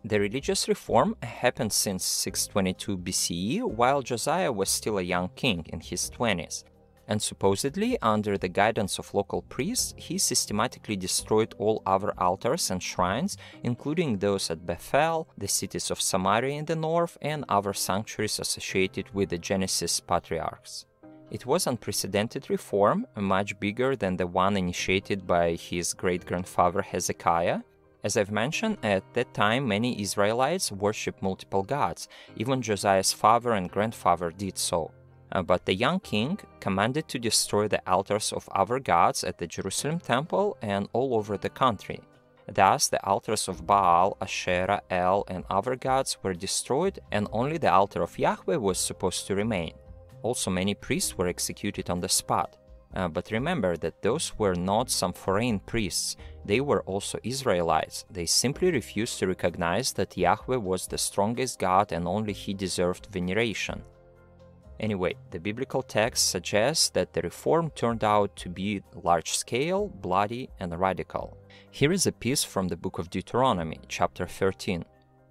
The religious reform happened since 622 BCE, while Josiah was still a young king in his 20s. And supposedly, under the guidance of local priests, he systematically destroyed all other altars and shrines, including those at Bethel, the cities of Samaria in the north, and other sanctuaries associated with the Genesis patriarchs. It was unprecedented reform, much bigger than the one initiated by his great-grandfather Hezekiah. As I've mentioned, at that time many Israelites worshipped multiple gods. Even Josiah's father and grandfather did so. But the young king commanded to destroy the altars of other gods at the Jerusalem temple and all over the country. Thus, the altars of Baal, Asherah, El, and other gods were destroyed, and only the altar of Yahweh was supposed to remain. Also, many priests were executed on the spot. But remember that those were not some foreign priests, they were also Israelites. They simply refused to recognize that Yahweh was the strongest God and only He deserved veneration. Anyway, the biblical text suggests that the reform turned out to be large-scale, bloody, and radical. Here is a piece from the book of Deuteronomy, chapter 13.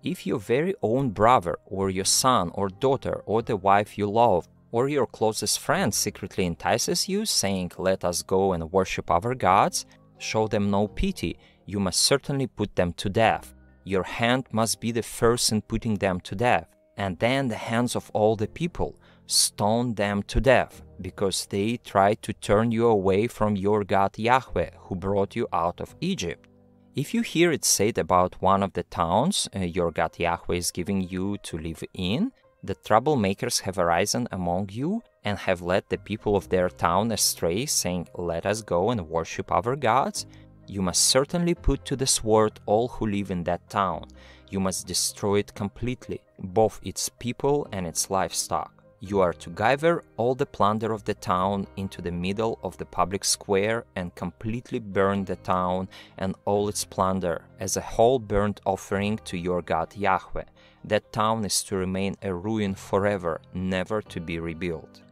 "If your very own brother, or your son or daughter, or the wife you love, or your closest friend secretly entices you, saying, 'Let us go and worship other gods,' show them no pity. You must certainly put them to death. Your hand must be the first in putting them to death, and then the hands of all the people. Stone them to death, because they tried to turn you away from your God Yahweh, who brought you out of Egypt. If you hear it said about one of the towns your God Yahweh is giving you to live in, the troublemakers have arisen among you and have led the people of their town astray, saying, 'Let us go and worship other gods,' you must certainly put to the sword all who live in that town. You must destroy it completely, both its people and its livestock. You are to gather all the plunder of the town into the middle of the public square and completely burn the town and all its plunder as a whole burnt offering to your God Yahweh. That town is to remain a ruin forever, never to be rebuilt."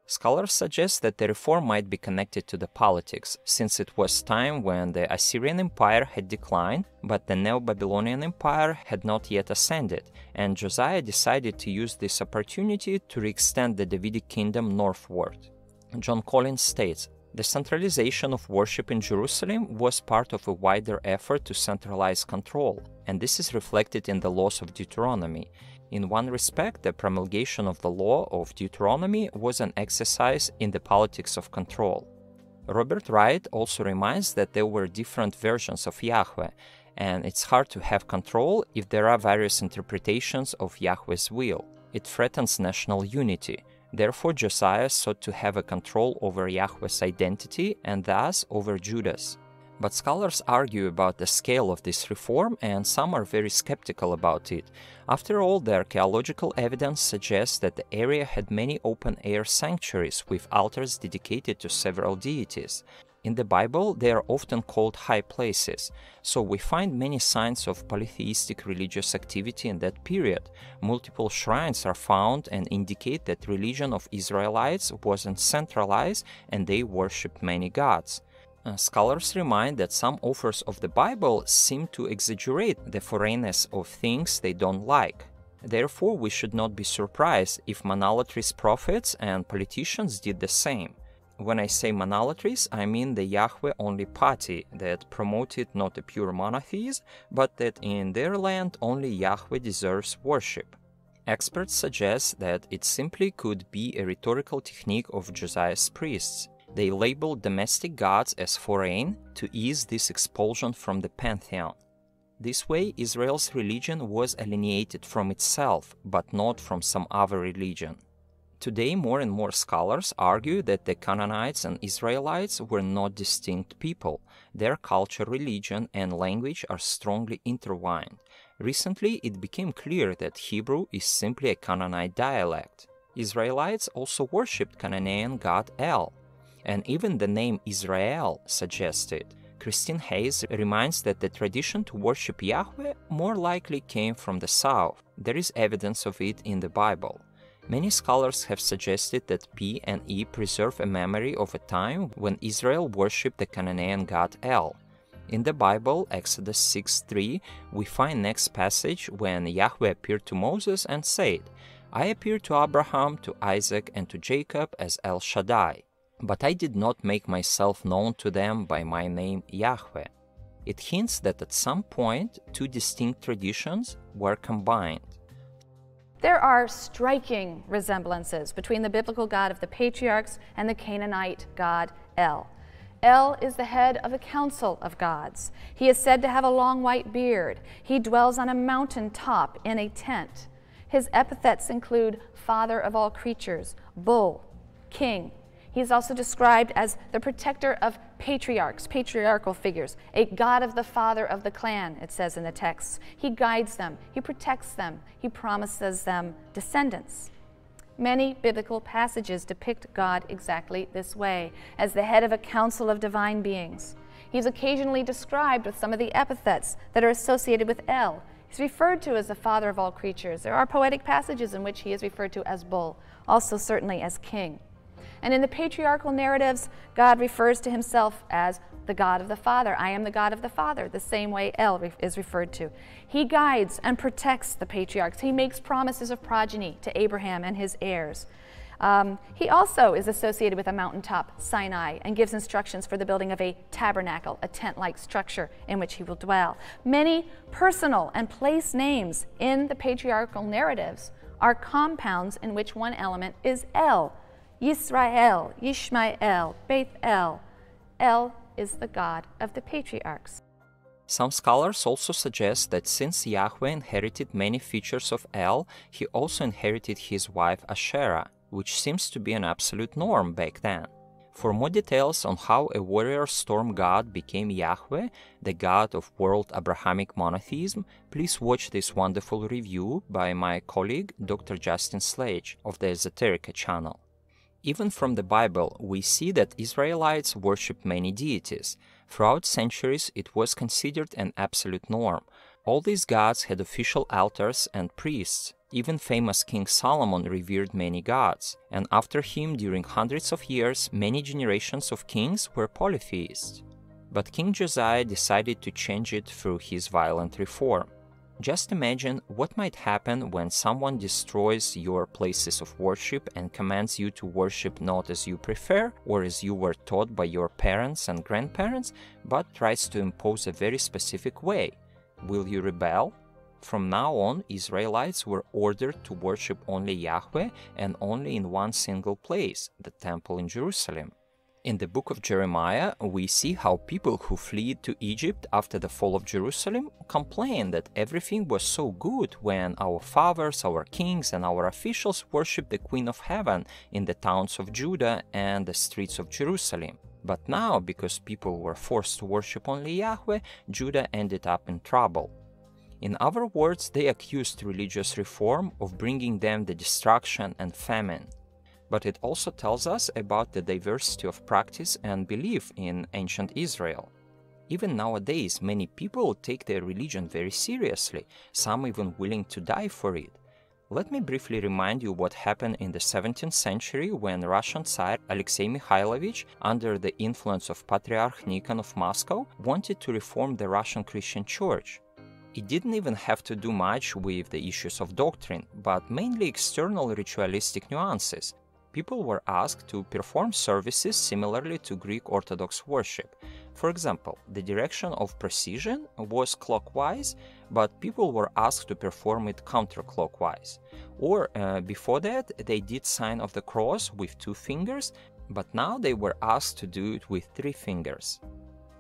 Scholars suggest that the reform might be connected to the politics, since it was time when the Assyrian Empire had declined, but the Neo-Babylonian Empire had not yet ascended, and Josiah decided to use this opportunity to re-extend the Davidic kingdom northward. John Collins states, "The centralization of worship in Jerusalem was part of a wider effort to centralize control, and this is reflected in the laws of Deuteronomy. In one respect, the promulgation of the law of Deuteronomy was an exercise in the politics of control." Robert Wright also reminds that there were different versions of Yahweh, and it's hard to have control if there are various interpretations of Yahweh's will. It threatens national unity. Therefore, Josiah sought to have a control over Yahweh's identity and thus over Judah's. But scholars argue about the scale of this reform, and some are very skeptical about it. After all, the archaeological evidence suggests that the area had many open-air sanctuaries with altars dedicated to several deities. In the Bible, they are often called high places, so we find many signs of polytheistic religious activity in that period. Multiple shrines are found and indicate that religion of Israelites wasn't centralized and they worshipped many gods. Scholars remind that some authors of the Bible seem to exaggerate the foreignness of things they don't like. Therefore, we should not be surprised if monolatry's prophets and politicians did the same. When I say monolatries, I mean the Yahweh-only party that promoted not a pure monotheism, but that in their land only Yahweh deserves worship. Experts suggest that it simply could be a rhetorical technique of Josiah's priests. They labeled domestic gods as foreign to ease this expulsion from the pantheon. This way, Israel's religion was alienated from itself, but not from some other religion. Today, more and more scholars argue that the Canaanites and Israelites were not distinct people. Their culture, religion, and language are strongly intertwined. Recently, it became clear that Hebrew is simply a Canaanite dialect. Israelites also worshipped Canaan god El, and even the name Israel suggests it. Christine Hayes reminds that the tradition to worship Yahweh more likely came from the south. There is evidence of it in the Bible. Many scholars have suggested that P and E preserve a memory of a time when Israel worshipped the Canaan god El. In the Bible, Exodus 6:3, we find next passage when Yahweh appeared to Moses and said, "I appeared to Abraham, to Isaac, and to Jacob as El Shaddai. But I did not make myself known to them by my name Yahweh." It hints that at some point, two distinct traditions were combined. There are striking resemblances between the biblical God of the patriarchs and the Canaanite god El. El is the head of a council of gods. He is said to have a long white beard. He dwells on a mountain top in a tent. His epithets include father of all creatures, bull, king. He is also described as the protector of patriarchs, patriarchal figures, a god of the father of the clan, it says in the text. He guides them, he protects them, he promises them descendants. Many biblical passages depict God exactly this way, as the head of a council of divine beings. He's occasionally described with some of the epithets that are associated with El. He's referred to as the father of all creatures. There are poetic passages in which he is referred to as bull, also certainly as king. And in the patriarchal narratives, God refers to himself as the God of the Father. I am the God of the Father, the same way El is referred to. He guides and protects the patriarchs. He makes promises of progeny to Abraham and his heirs. He also is associated with a mountaintop, Sinai, and gives instructions for the building of a tabernacle, a tent-like structure in which he will dwell. Many personal and place names in the patriarchal narratives are compounds in which one element is El. Yisrael, Yishmael, Beth-El. El is the God of the patriarchs. Some scholars also suggest that since Yahweh inherited many features of El, he also inherited his wife Asherah, which seems to be an absolute norm back then. For more details on how a warrior storm god became Yahweh, the god of world Abrahamic monotheism, please watch this wonderful review by my colleague Dr. Justin Slage of the Esoterica channel. Even from the Bible, we see that Israelites worshipped many deities. Throughout centuries, it was considered an absolute norm. All these gods had official altars and priests. Even famous King Solomon revered many gods, and after him, during hundreds of years, many generations of kings were polytheists. But King Josiah decided to change it through his violent reform. Just imagine what might happen when someone destroys your places of worship and commands you to worship not as you prefer or as you were taught by your parents and grandparents, but tries to impose a very specific way. Will you rebel? From now on, Israelites were ordered to worship only Yahweh and only in one single place, the temple in Jerusalem. In the book of Jeremiah, we see how people who fled to Egypt after the fall of Jerusalem complain that everything was so good when our fathers, our kings, and our officials worshipped the Queen of Heaven in the towns of Judah and the streets of Jerusalem. But now, because people were forced to worship only Yahweh, Judah ended up in trouble. In other words, they accused religious reform of bringing them the destruction and famine. But it also tells us about the diversity of practice and belief in ancient Israel. Even nowadays, many people take their religion very seriously, some even willing to die for it. Let me briefly remind you what happened in the 17th century when Russian Tsar Alexei Mikhailovich, under the influence of Patriarch Nikon of Moscow, wanted to reform the Russian Christian Church. It didn't even have to do much with the issues of doctrine, but mainly external ritualistic nuances. People were asked to perform services similarly to Greek Orthodox worship. For example, the direction of procession was clockwise, but people were asked to perform it counterclockwise. Or before that, they did sign of the cross with 2 fingers, but now they were asked to do it with 3 fingers.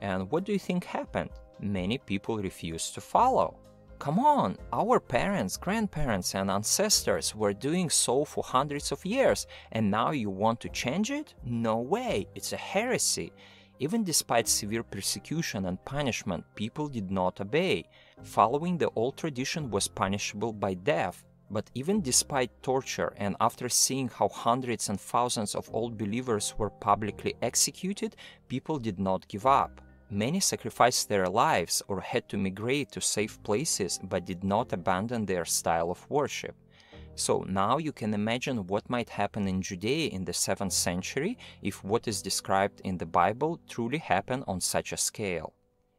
And what do you think happened? Many people refused to follow. Come on, our parents, grandparents, and ancestors were doing so for hundreds of years, and now you want to change it? No way, it's a heresy. Even despite severe persecution and punishment, people did not obey. Following the old tradition was punishable by death. But even despite torture and after seeing how hundreds and thousands of old believers were publicly executed, people did not give up. Many sacrificed their lives or had to migrate to safe places but did not abandon their style of worship. So now you can imagine what might happen in Judea in the 7th century if what is described in the Bible truly happened on such a scale.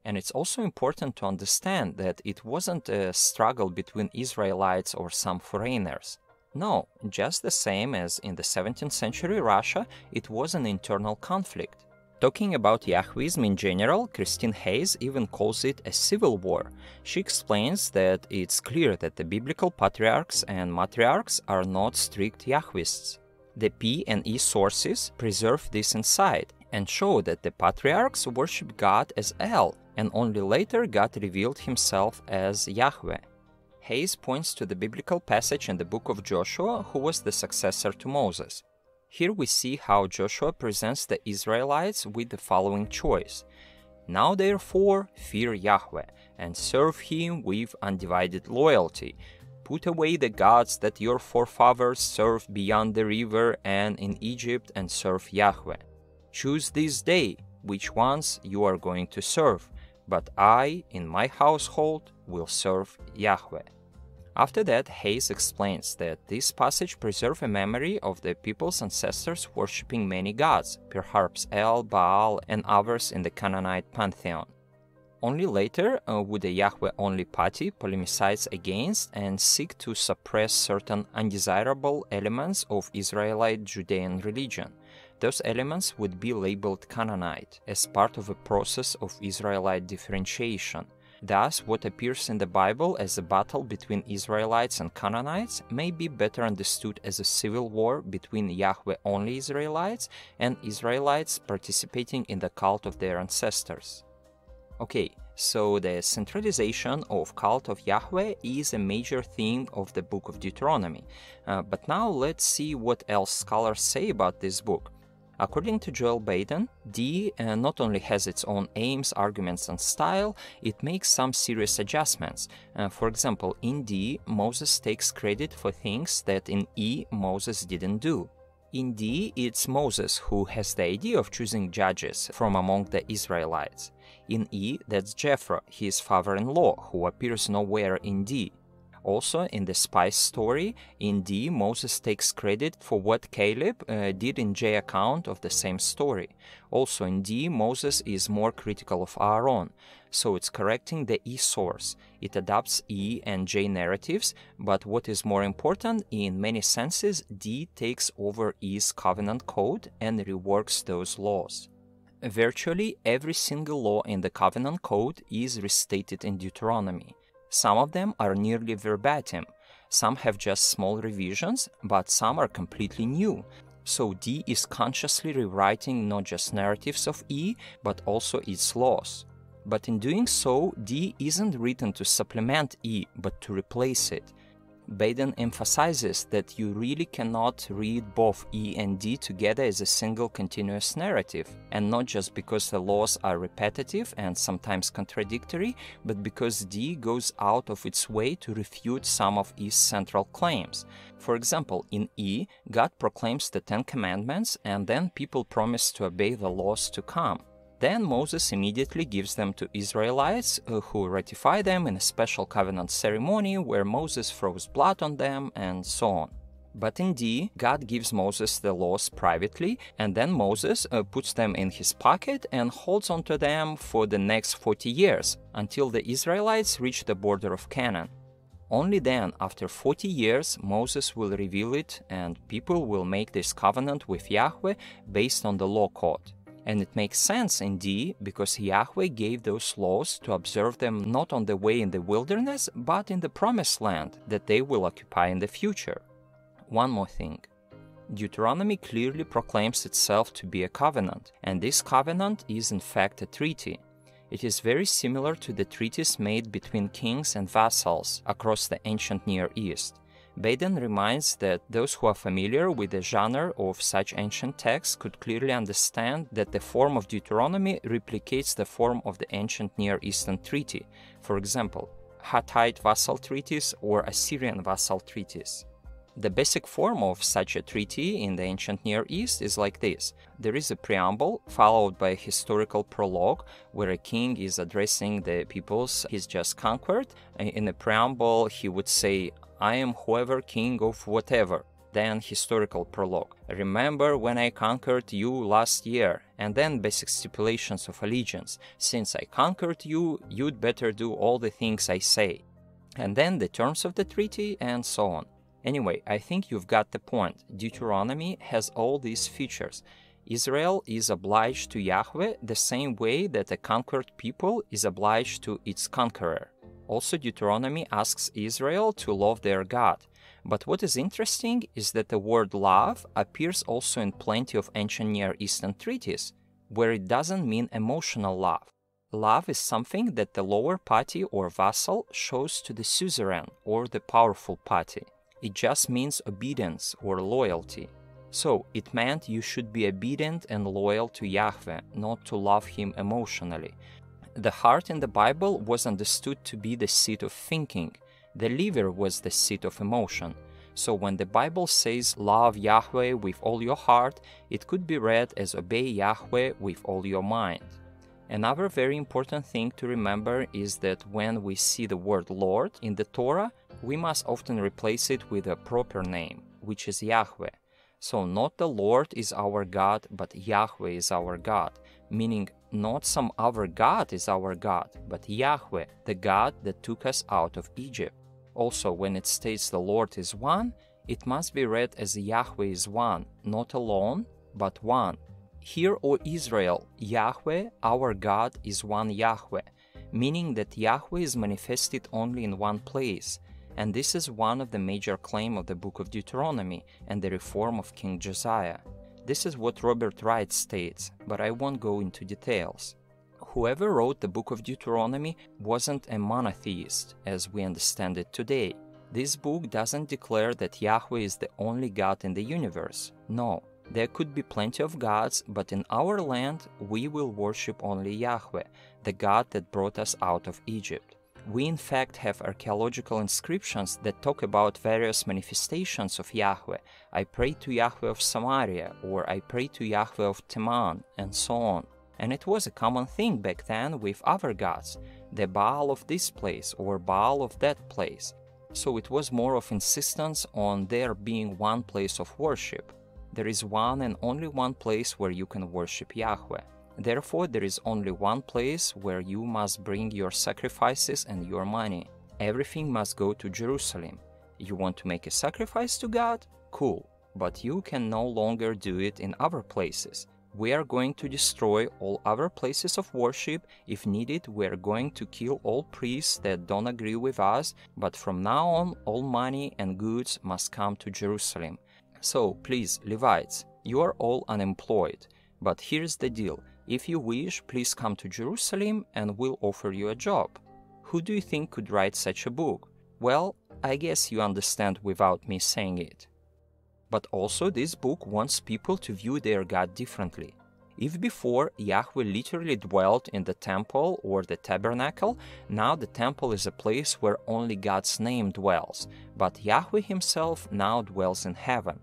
And it's also important to understand that it wasn't a struggle between Israelites or some foreigners. No, just the same as in the 17th century Russia, it was an internal conflict. Talking about Yahwism in general, Christine Hayes even calls it a civil war. She explains that it's clear that the biblical patriarchs and matriarchs are not strict Yahwists. The P and E sources preserve this insight and show that the patriarchs worship God as El, and only later God revealed himself as Yahweh. Hayes points to the biblical passage in the book of Joshua, who was the successor to Moses. Here we see how Joshua presents the Israelites with the following choice. Now therefore fear Yahweh, and serve him with undivided loyalty. Put away the gods that your forefathers served beyond the river and in Egypt, and serve Yahweh. Choose this day which ones you are going to serve, but I, in my household, will serve Yahweh. After that, Hayes explains that this passage preserves a memory of the people's ancestors worshipping many gods, perhaps El, Baal, and others in the Canaanite pantheon. Only later would the Yahweh-only party polemicize against and seek to suppress certain undesirable elements of Israelite Judean religion. Those elements would be labeled Canaanite as part of a process of Israelite differentiation. Thus, what appears in the Bible as a battle between Israelites and Canaanites may be better understood as a civil war between Yahweh-only Israelites and Israelites participating in the cult of their ancestors. Okay, so the centralization of cult of Yahweh is a major theme of the book of Deuteronomy. But now let's see what else scholars say about this book. According to Joel Baden, D not only has its own aims, arguments, and style, it makes some serious adjustments. For example, in D, Moses takes credit for things that in E, Moses didn't do. In D, it's Moses who has the idea of choosing judges from among the Israelites. In E, that's Jethro, his father-in-law, who appears nowhere in D. Also, in the spies story, in D, Moses takes credit for what Caleb did in J account of the same story. Also, in D, Moses is more critical of Aaron, so it's correcting the E source. It adopts E and J narratives, but what is more important, in many senses, D takes over E's covenant code and reworks those laws. Virtually every single law in the covenant code is restated in Deuteronomy. Some of them are nearly verbatim, some have just small revisions, but some are completely new. So D is consciously rewriting not just narratives of E, but also its laws. But in doing so, D isn't written to supplement E, but to replace it. Baden emphasizes that you really cannot read both E and D together as a single continuous narrative, and not just because the laws are repetitive and sometimes contradictory, but because D goes out of its way to refute some of E's central claims. For example, in E, God proclaims the Ten Commandments, and then people promise to obey the laws to come. Then Moses immediately gives them to Israelites, who ratify them in a special covenant ceremony where Moses throws blood on them, and so on. But in D, God gives Moses the laws privately, and then Moses puts them in his pocket and holds onto them for the next 40 years, until the Israelites reach the border of Canaan. Only then, after 40 years, Moses will reveal it, and people will make this covenant with Yahweh based on the law code. And it makes sense in D because Yahweh gave those laws to observe them not on the way in the wilderness, but in the promised land that they will occupy in the future. One more thing. Deuteronomy clearly proclaims itself to be a covenant, and this covenant is in fact a treaty. It is very similar to the treaties made between kings and vassals across the ancient Near East. Baden reminds that those who are familiar with the genre of such ancient texts could clearly understand that the form of Deuteronomy replicates the form of the ancient Near Eastern treaty, for example, Hittite vassal treaties or Assyrian vassal treaties. The basic form of such a treaty in the ancient Near East is like this. There is a preamble followed by a historical prologue where a king is addressing the peoples he's just conquered. In the preamble, he would say, "I am whoever king of whatever." Then historical prologue. "Remember when I conquered you last year?" And then basic stipulations of allegiance. "Since I conquered you, you'd better do all the things I say." And then the terms of the treaty and so on. Anyway, I think you've got the point. Deuteronomy has all these features. Israel is obliged to Yahweh the same way that a conquered people is obliged to its conqueror. Also, Deuteronomy asks Israel to love their God. But what is interesting is that the word love appears also in plenty of ancient Near Eastern treaties, where it doesn't mean emotional love. Love is something that the lower party or vassal shows to the suzerain or the powerful party. It just means obedience or loyalty. So, it meant you should be obedient and loyal to Yahweh, not to love Him emotionally. The heart in the Bible was understood to be the seat of thinking. The liver was the seat of emotion. So when the Bible says love Yahweh with all your heart, it could be read as obey Yahweh with all your mind. Another very important thing to remember is that when we see the word Lord in the Torah, we must often replace it with a proper name, which is Yahweh. So not the Lord is our God, but Yahweh is our God, meaning not some other God is our God, but Yahweh, the God that took us out of Egypt. Also, when it states the Lord is one, it must be read as Yahweh is one, not alone, but one. Hear, O Israel, Yahweh, our God, is one Yahweh, meaning that Yahweh is manifested only in one place. And this is one of the major claims of the book of Deuteronomy and the reform of King Josiah. This is what Robert Wright states, but I won't go into details. Whoever wrote the book of Deuteronomy wasn't a monotheist, as we understand it today. This book doesn't declare that Yahweh is the only God in the universe. No, there could be plenty of gods, but in our land we will worship only Yahweh, the God that brought us out of Egypt. We in fact have archaeological inscriptions that talk about various manifestations of Yahweh. I pray to Yahweh of Samaria, or I pray to Yahweh of Teman, and so on. And it was a common thing back then with other gods, the Baal of this place or Baal of that place. So it was more of insistence on there being one place of worship. There is one and only one place where you can worship Yahweh. Therefore, there is only one place where you must bring your sacrifices and your money. Everything must go to Jerusalem. You want to make a sacrifice to God? Cool. But you can no longer do it in other places. We are going to destroy all other places of worship. If needed, we are going to kill all priests that don't agree with us. But from now on, all money and goods must come to Jerusalem. So, please, Levites, You are all unemployed. But here's the deal. If you wish, please come to Jerusalem and we'll offer you a job. Who do you think could write such a book? Well, I guess you understand without me saying it. But also this book wants people to view their God differently. If before Yahweh literally dwelt in the temple or the tabernacle, now the temple is a place where only God's name dwells, but Yahweh himself now dwells in heaven.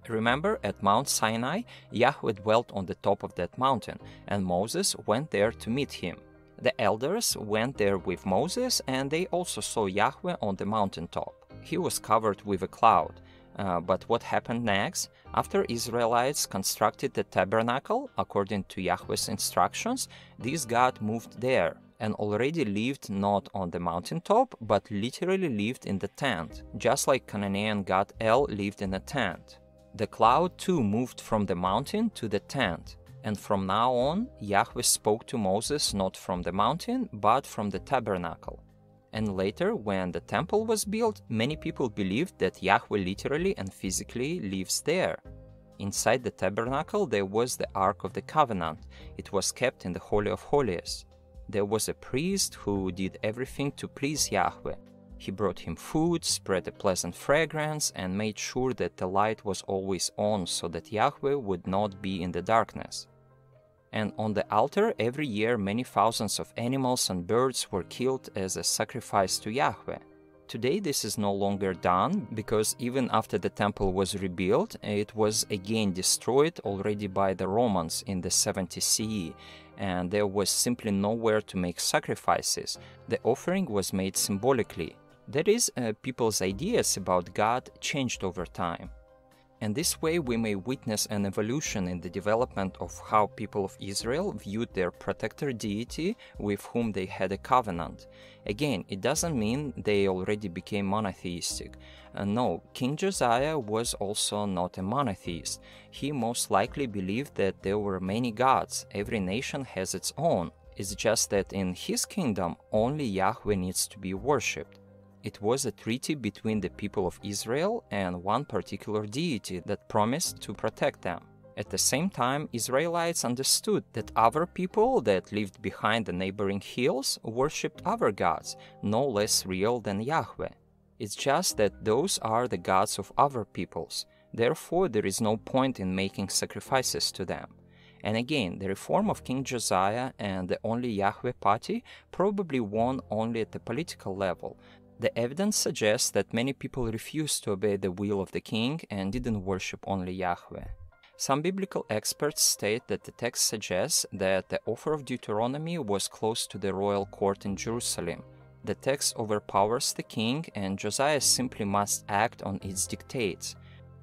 Remember, at Mount Sinai, Yahweh dwelt on the top of that mountain, and Moses went there to meet him. The elders went there with Moses, and they also saw Yahweh on the mountaintop. He was covered with a cloud. But what happened next? After Israelites constructed the tabernacle, according to Yahweh's instructions, this God moved there and already lived not on the mountaintop, but literally lived in the tent, just like Canaanian god El lived in a tent. The cloud too moved from the mountain to the tent, and from now on, Yahweh spoke to Moses not from the mountain, but from the tabernacle. And later, when the temple was built, many people believed that Yahweh literally and physically lives there. Inside the tabernacle, there was the Ark of the Covenant. It was kept in the Holy of Holies. There was a priest who did everything to please Yahweh. He brought him food, spread a pleasant fragrance, and made sure that the light was always on so that Yahweh would not be in the darkness. And on the altar, every year many thousands of animals and birds were killed as a sacrifice to Yahweh. Today this is no longer done, because even after the temple was rebuilt, it was again destroyed already by the Romans in the 70 CE, and there was simply nowhere to make sacrifices. The offering was made symbolically. That is, people's ideas about God changed over time. And this way we may witness an evolution in the development of how people of Israel viewed their protector deity with whom they had a covenant. Again, it doesn't mean they already became monotheistic. No, King Josiah was also not a monotheist. He most likely believed that there were many gods. Every nation has its own. It's just that in his kingdom, only Yahweh needs to be worshipped. It was a treaty between the people of Israel and one particular deity that promised to protect them. At the same time, Israelites understood that other people that lived behind the neighboring hills worshipped other gods, no less real than Yahweh. It's just that those are the gods of other peoples. Therefore, there is no point in making sacrifices to them. And again, the reform of King Josiah and the only Yahweh party probably won only at the political level. The evidence suggests that many people refused to obey the will of the king and didn't worship only Yahweh. Some biblical experts state that the text suggests that the author of Deuteronomy was close to the royal court in Jerusalem. The text overpowers the king, and Josiah simply must act on its dictates.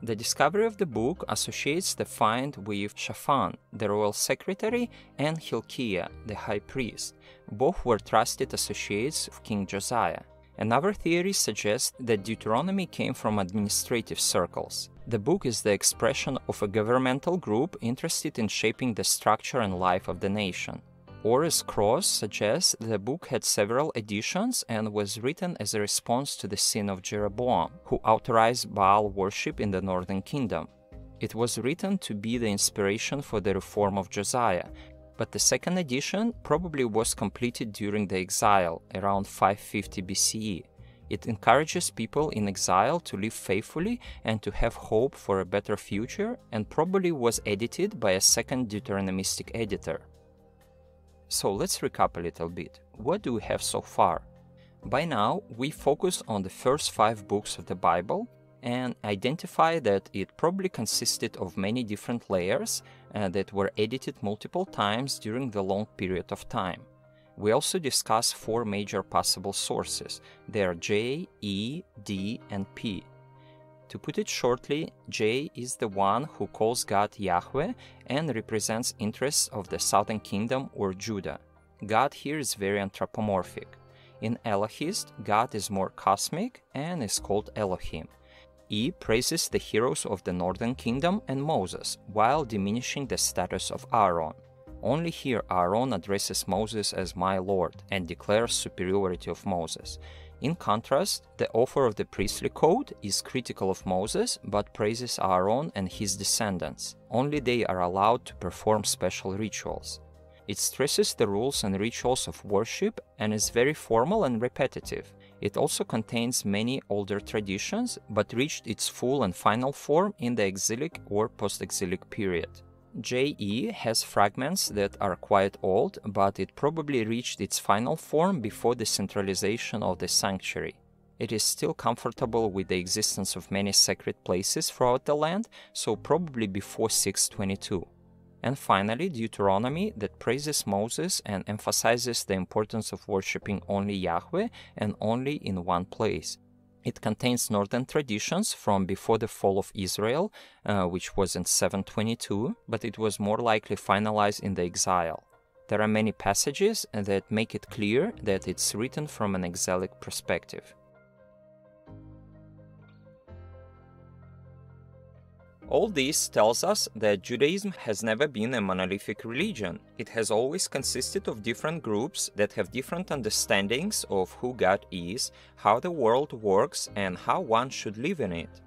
The discovery of the book associates the find with Shaphan, the royal secretary, and Hilkiah, the high priest. Both were trusted associates of King Josiah. Another theory suggests that Deuteronomy came from administrative circles. The book is the expression of a governmental group interested in shaping the structure and life of the nation. Orris Cross suggests the book had several editions and was written as a response to the sin of Jeroboam, who authorized Baal worship in the northern kingdom. It was written to be the inspiration for the reform of Josiah, but the second edition probably was completed during the exile, around 550 BCE. It encourages people in exile to live faithfully and to have hope for a better future, and probably was edited by a second Deuteronomistic editor. So let's recap a little bit. What do we have so far? By now, we focus on the first 5 books of the Bible and identify that it probably consisted of many different layers that were edited multiple times during the long period of time. We also discuss 4 major possible sources. They are J, E, D, and P. To put it shortly, J is the one who calls God Yahweh and represents interests of the southern kingdom or Judah. God here is very anthropomorphic. In ELOHIST, God is more cosmic and is called Elohim. E praises the heroes of the northern kingdom and Moses, while diminishing the status of Aaron. Only here Aaron addresses Moses as my Lord and declares superiority of Moses. In contrast, the author of the priestly code is critical of Moses but praises Aaron and his descendants. Only they are allowed to perform special rituals. It stresses the rules and rituals of worship and is very formal and repetitive. It also contains many older traditions but reached its full and final form in the exilic or post-exilic period. JE has fragments that are quite old, but it probably reached its final form before the centralization of the sanctuary. It is still comfortable with the existence of many sacred places throughout the land, so probably before 622. And finally, Deuteronomy that praises Moses and emphasizes the importance of worshipping only Yahweh and only in one place. It contains northern traditions from before the fall of Israel, which was in 722, but it was more likely finalized in the exile. There are many passages that make it clear that it's written from an exilic perspective. All this tells us that Judaism has never been a monolithic religion. It has always consisted of different groups that have different understandings of who God is, how the world works, and how one should live in it.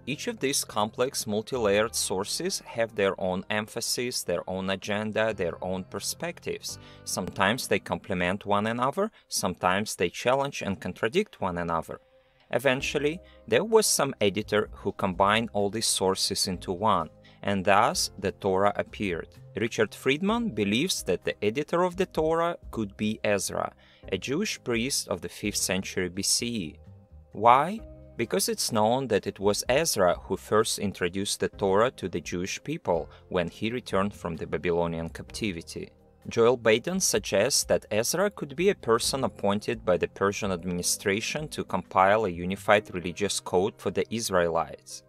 Each of these complex, multi-layered sources have their own emphasis, their own agenda, their own perspectives. Sometimes they complement one another, sometimes they challenge and contradict one another. Eventually, there was some editor who combined all these sources into one, and thus the Torah appeared. Richard Friedman believes that the editor of the Torah could be Ezra, a Jewish priest of the 5th century BCE. Why? Because it's known that it was Ezra who first introduced the Torah to the Jewish people when he returned from the Babylonian captivity. Joel Baden suggests that Ezra could be a person appointed by the Persian administration to compile a unified religious code for the Israelites.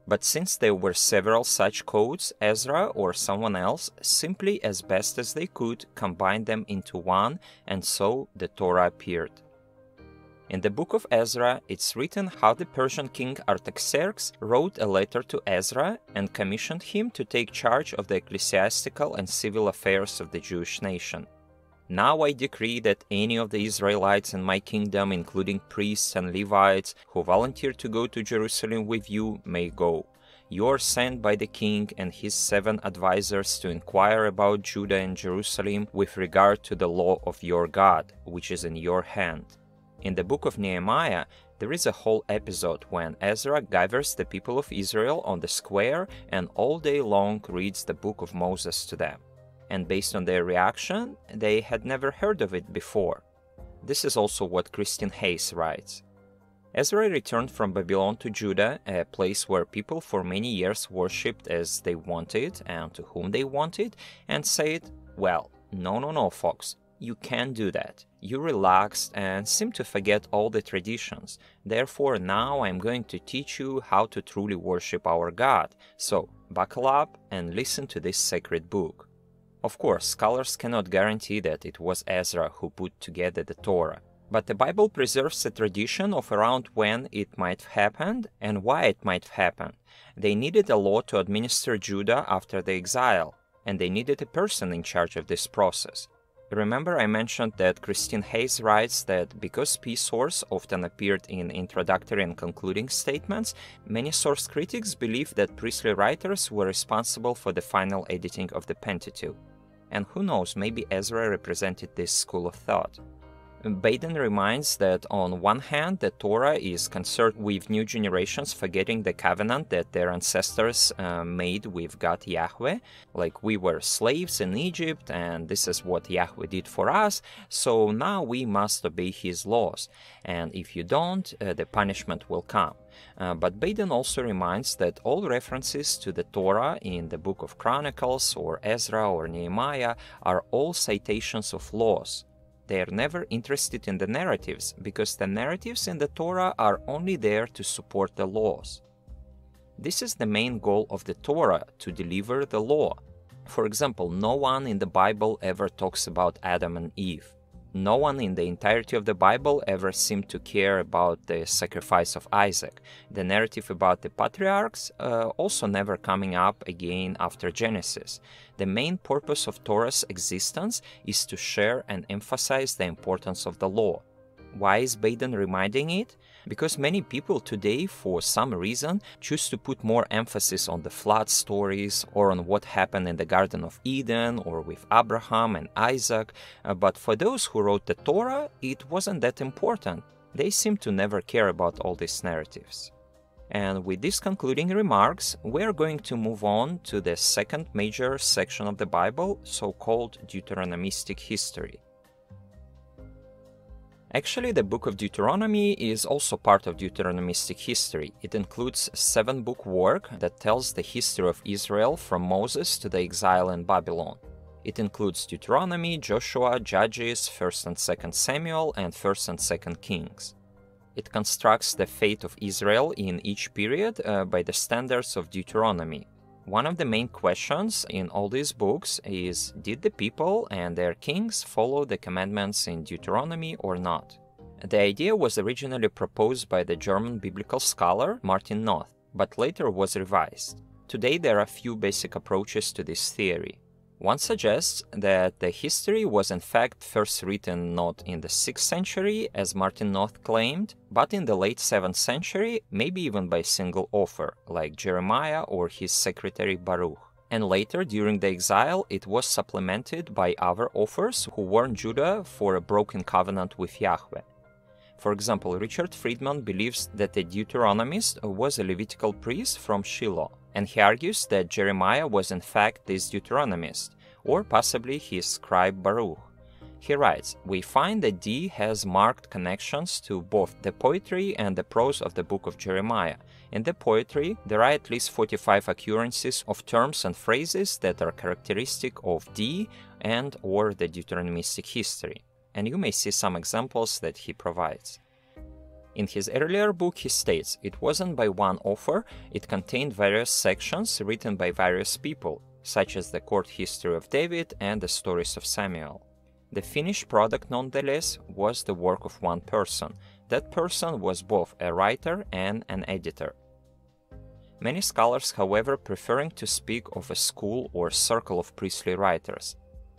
But since there were several such codes, Ezra or someone else, simply as best as they could, combined them into one, and so the Torah appeared. In the book of Ezra, it's written how the Persian king Artaxerxes wrote a letter to Ezra and commissioned him to take charge of the ecclesiastical and civil affairs of the Jewish nation. Now I decree that any of the Israelites in my kingdom, including priests and Levites, who volunteer to go to Jerusalem with you, may go. You are sent by the king and his 7 advisors to inquire about Judah and Jerusalem with regard to the law of your God, which is in your hand. In the book of Nehemiah, there is a whole episode when Ezra gathers the people of Israel on the square and all day long reads the book of Moses to them. And based on their reaction, they had never heard of it before. This is also what Christine Hayes writes. Ezra returned from Babylon to Judah, a place where people for many years worshipped as they wanted and to whom they wanted, and said, "Well, no, folks. You can't do that. You relaxed and seem to forget all the traditions. Therefore, now I'm going to teach you how to truly worship our God. So, buckle up and listen to this sacred book." Of course, scholars cannot guarantee that it was Ezra who put together the Torah. But the Bible preserves a tradition of around when it might have happened and why it might have happened. They needed a law to administer Judah after the exile, and they needed a person in charge of this process. Remember I mentioned that Christine Hayes writes that because P-source often appeared in introductory and concluding statements, many source critics believe that priestly writers were responsible for the final editing of the Pentateuch. And who knows, maybe Ezra represented this school of thought. Baden reminds that on one hand, the Torah is concerned with new generations forgetting the covenant that their ancestors made with God Yahweh, like we were slaves in Egypt and this is what Yahweh did for us, so now we must obey his laws, and if you don't, the punishment will come. But Baden also reminds that all references to the Torah in the book of Chronicles or Ezra or Nehemiah are all citations of laws. They are never interested in the narratives, because the narratives in the Torah are only there to support the laws. This is the main goal of the Torah, to deliver the law. For example, no one in the Bible ever talks about Adam and Eve. No one in the entirety of the Bible ever seemed to care about the sacrifice of Isaac. The narrative about the patriarchs also never coming up again after Genesis. The main purpose of Torah's existence is to share and emphasize the importance of the law. Why is Baden reminding it? Because many people today, for some reason, choose to put more emphasis on the flood stories or on what happened in the Garden of Eden or with Abraham and Isaac, but for those who wrote the Torah, it wasn't that important. They seem to never care about all these narratives. And with these concluding remarks, we're going to move on to the second major section of the Bible, so-called Deuteronomistic history. Actually, the book of Deuteronomy is also part of Deuteronomistic history. It includes a 7-book work that tells the history of Israel from Moses to the exile in Babylon. It includes Deuteronomy, Joshua, Judges, 1st and 2nd Samuel, and 1st and 2nd Kings. It constructs the fate of Israel in each period by the standards of Deuteronomy. One of the main questions in all these books is, did the people and their kings follow the commandments in Deuteronomy or not? The idea was originally proposed by the German biblical scholar Martin Noth, but later was revised. Today there are a few basic approaches to this theory. One suggests that the history was in fact first written not in the 6th century, as Martin Noth claimed, but in the late 7th century, maybe even by a single author, like Jeremiah or his secretary Baruch. And later, during the exile, it was supplemented by other authors who warned Judah for a broken covenant with Yahweh. For example, Richard Friedman believes that the Deuteronomist was a Levitical priest from Shiloh, and he argues that Jeremiah was in fact this Deuteronomist, or possibly his scribe Baruch. He writes, "We find that D has marked connections to both the poetry and the prose of the book of Jeremiah. In the poetry, there are at least 45 occurrences of terms and phrases that are characteristic of D and or the Deuteronomistic history." And you may see some examples that he provides. In his earlier book, he states it wasn't by one author, it contained various sections written by various people, such as the court history of David and the stories of Samuel. The finished product, nonetheless, was the work of one person. That person was both a writer and an editor. Many scholars, however, preferring to speak of a school or circle of priestly writers.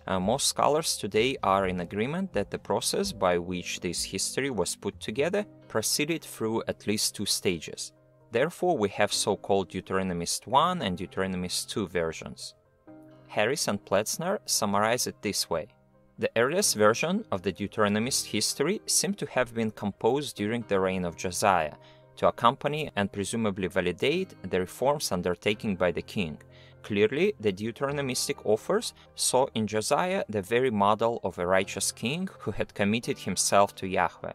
Most scholars today are in agreement that the process by which this history was put together proceeded through at least 2 stages. Therefore, we have so-called Deuteronomist 1 and Deuteronomist 2 versions. Harris and Pletzner summarize it this way. The earliest version of the Deuteronomist history seemed to have been composed during the reign of Josiah, to accompany and presumably validate the reforms undertaken by the king. Clearly, the Deuteronomistic authors saw in Josiah the very model of a righteous king who had committed himself to Yahweh.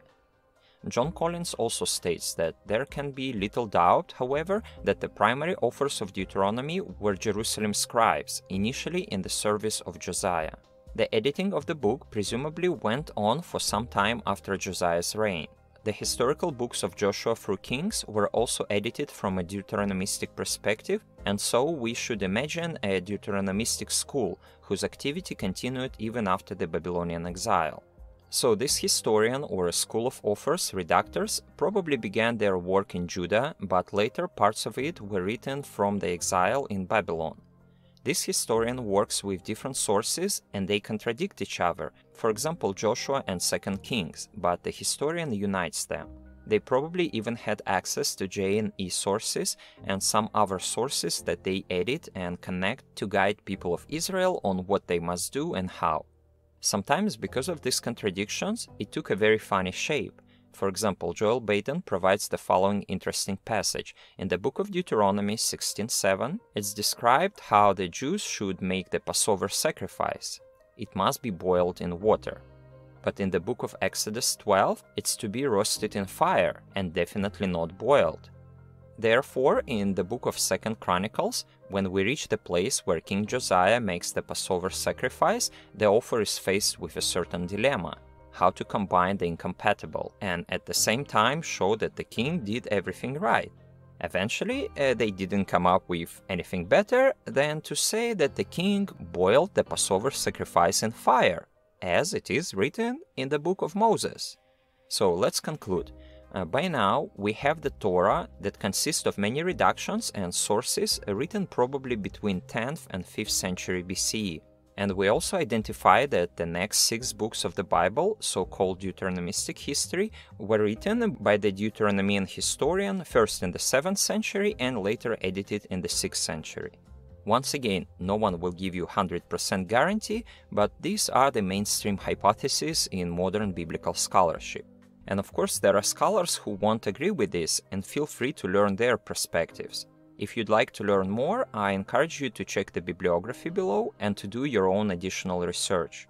John Collins also states that there can be little doubt, however, that the primary authors of Deuteronomy were Jerusalem scribes, initially in the service of Josiah. The editing of the book presumably went on for some time after Josiah's reign. The historical books of Joshua through Kings were also edited from a Deuteronomistic perspective, and so we should imagine a Deuteronomistic school whose activity continued even after the Babylonian exile. So this historian or a school of authors, redactors, probably began their work in Judah, but later parts of it were written from the exile in Babylon. This historian works with different sources and they contradict each other, for example Joshua and 2nd Kings, but the historian unites them. They probably even had access to J&E sources and some other sources that they edit and connect to guide people of Israel on what they must do and how. Sometimes because of these contradictions, it took a very funny shape. For example, Joel Baden provides the following interesting passage. In the book of Deuteronomy 16:7, it's described how the Jews should make the Passover sacrifice. It must be boiled in water. But in the book of Exodus 12, it's to be roasted in fire and definitely not boiled. Therefore, in the book of 2nd Chronicles, when we reach the place where King Josiah makes the Passover sacrifice, the author is faced with a certain dilemma. How to combine the incompatible and at the same time show that the king did everything right. Eventually, they didn't come up with anything better than to say that the king boiled the Passover sacrifice in fire, as it is written in the book of Moses. So let's conclude. By now, we have the Torah that consists of many redactions and sources written probably between 10th and 5th century BCE. And we also identify that the next 6 books of the Bible, so-called Deuteronomistic history, were written by the Deuteronomian historian first in the 7th century and later edited in the 6th century. Once again, no one will give you 100% guarantee, but these are the mainstream hypotheses in modern biblical scholarship. And of course, there are scholars who won't agree with this, and feel free to learn their perspectives. If you'd like to learn more, I encourage you to check the bibliography below and to do your own additional research.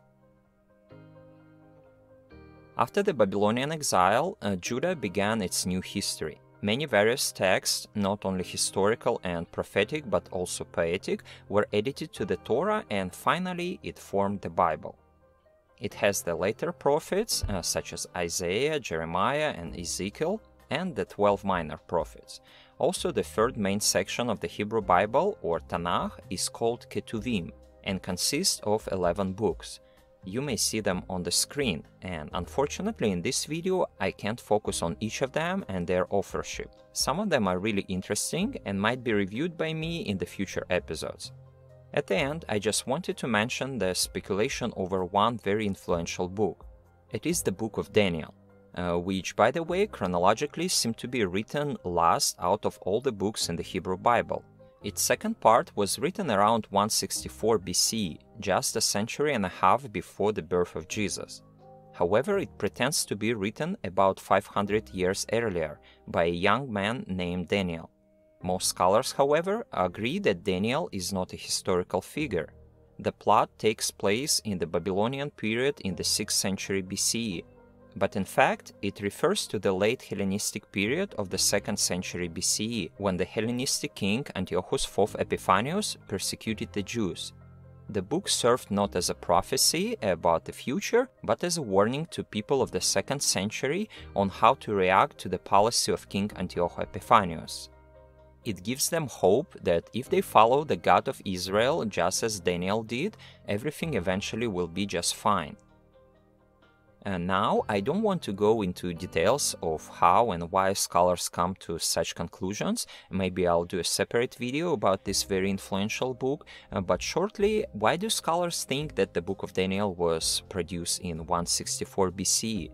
After the Babylonian exile, Judah began its new history. Many various texts, not only historical and prophetic but also poetic, were edited to the Torah, and finally it formed the Bible. It has the later prophets, such as Isaiah, Jeremiah, and Ezekiel, and the 12 minor prophets. Also, the third main section of the Hebrew Bible, or Tanakh, is called Ketuvim and consists of 11 books. You may see them on the screen, and unfortunately in this video I can't focus on each of them and their authorship. Some of them are really interesting and might be reviewed by me in the future episodes. At the end, I just wanted to mention the speculation over one very influential book. It is the Book of Daniel, which, by the way, chronologically seemed to be written last out of all the books in the Hebrew Bible. Its second part was written around 164 BC, just a century and a half before the birth of Jesus. However, it pretends to be written about 500 years earlier by a young man named Daniel. Most scholars, however, agree that Daniel is not a historical figure. The plot takes place in the Babylonian period in the 6th century BCE, but in fact it refers to the late Hellenistic period of the 2nd century BCE, when the Hellenistic king Antiochus IV Epiphanius persecuted the Jews. The book served not as a prophecy about the future, but as a warning to people of the 2nd century on how to react to the policy of King Antiochus Epiphanius. It gives them hope that if they follow the God of Israel just as Daniel did, everything eventually will be just fine. And now, I don't want to go into details of how and why scholars come to such conclusions. Maybe I'll do a separate video about this very influential book, but shortly, why do scholars think that the Book of Daniel was produced in 164 BC?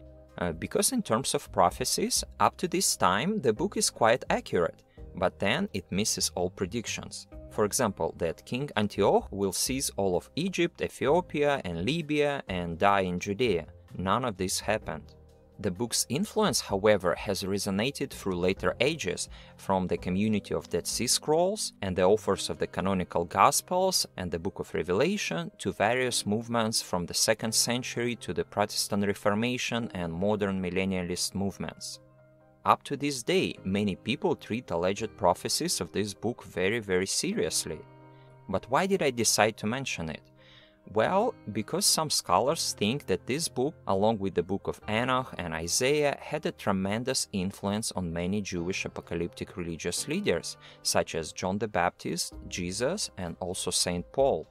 Because in terms of prophecies, up to this time, the book is quite accurate. But then it misses all predictions. For example, that King Antioch will seize all of Egypt, Ethiopia, and Libya and die in Judea. None of this happened. The book's influence, however, has resonated through later ages, from the community of Dead Sea Scrolls and the authors of the canonical Gospels and the Book of Revelation to various movements from the 2nd century to the Protestant Reformation and modern millennialist movements. Up to this day, many people treat alleged prophecies of this book very seriously. But why did I decide to mention it? Well, because some scholars think that this book, along with the book of Enoch and Isaiah, had a tremendous influence on many Jewish apocalyptic religious leaders, such as John the Baptist, Jesus, and also Saint Paul.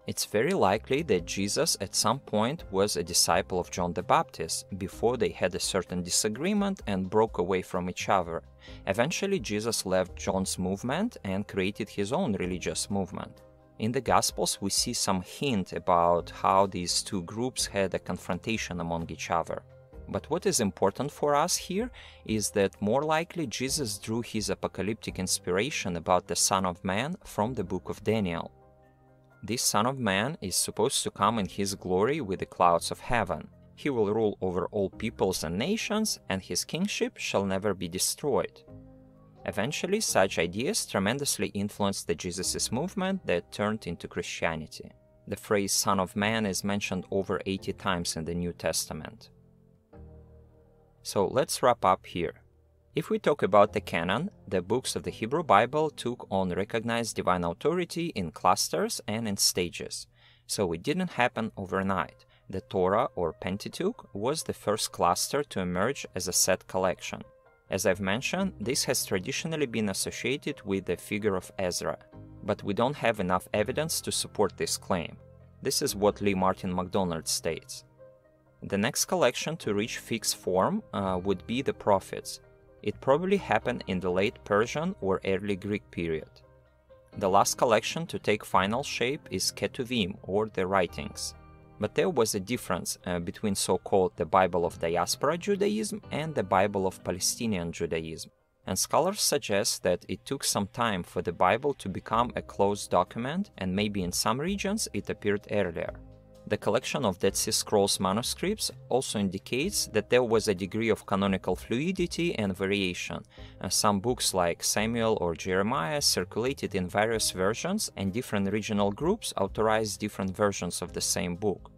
It's very likely that Jesus at some point was a disciple of John the Baptist before they had a certain disagreement and broke away from each other. Eventually, Jesus left John's movement and created his own religious movement. In the Gospels, we see some hint about how these two groups had a confrontation among each other. But what is important for us here is that more likely Jesus drew his apocalyptic inspiration about the Son of Man from the Book of Daniel. This Son of Man is supposed to come in his glory with the clouds of heaven. He will rule over all peoples and nations, and his kingship shall never be destroyed. Eventually, such ideas tremendously influenced the Jesus' movement that turned into Christianity. The phrase Son of Man is mentioned over 80 times in the New Testament. So let's wrap up here. If we talk about the canon, the books of the Hebrew Bible took on recognized divine authority in clusters and in stages. So it didn't happen overnight. The Torah, or Pentateuch, was the first cluster to emerge as a set collection. As I've mentioned, this has traditionally been associated with the figure of Ezra, but we don't have enough evidence to support this claim. This is what Lee Martin MacDonald states. The next collection to reach fixed form would be the prophets. It probably happened in the late Persian or early Greek period. The last collection to take final shape is Ketuvim, or the writings. But there was a difference between so-called the Bible of Diaspora Judaism and the Bible of Palestinian Judaism. And scholars suggest that it took some time for the Bible to become a closed document, and maybe in some regions it appeared earlier. The collection of Dead Sea Scrolls manuscripts also indicates that there was a degree of canonical fluidity and variation. Some books like Samuel or Jeremiah circulated in various versions, and different regional groups authorized different versions of the same book.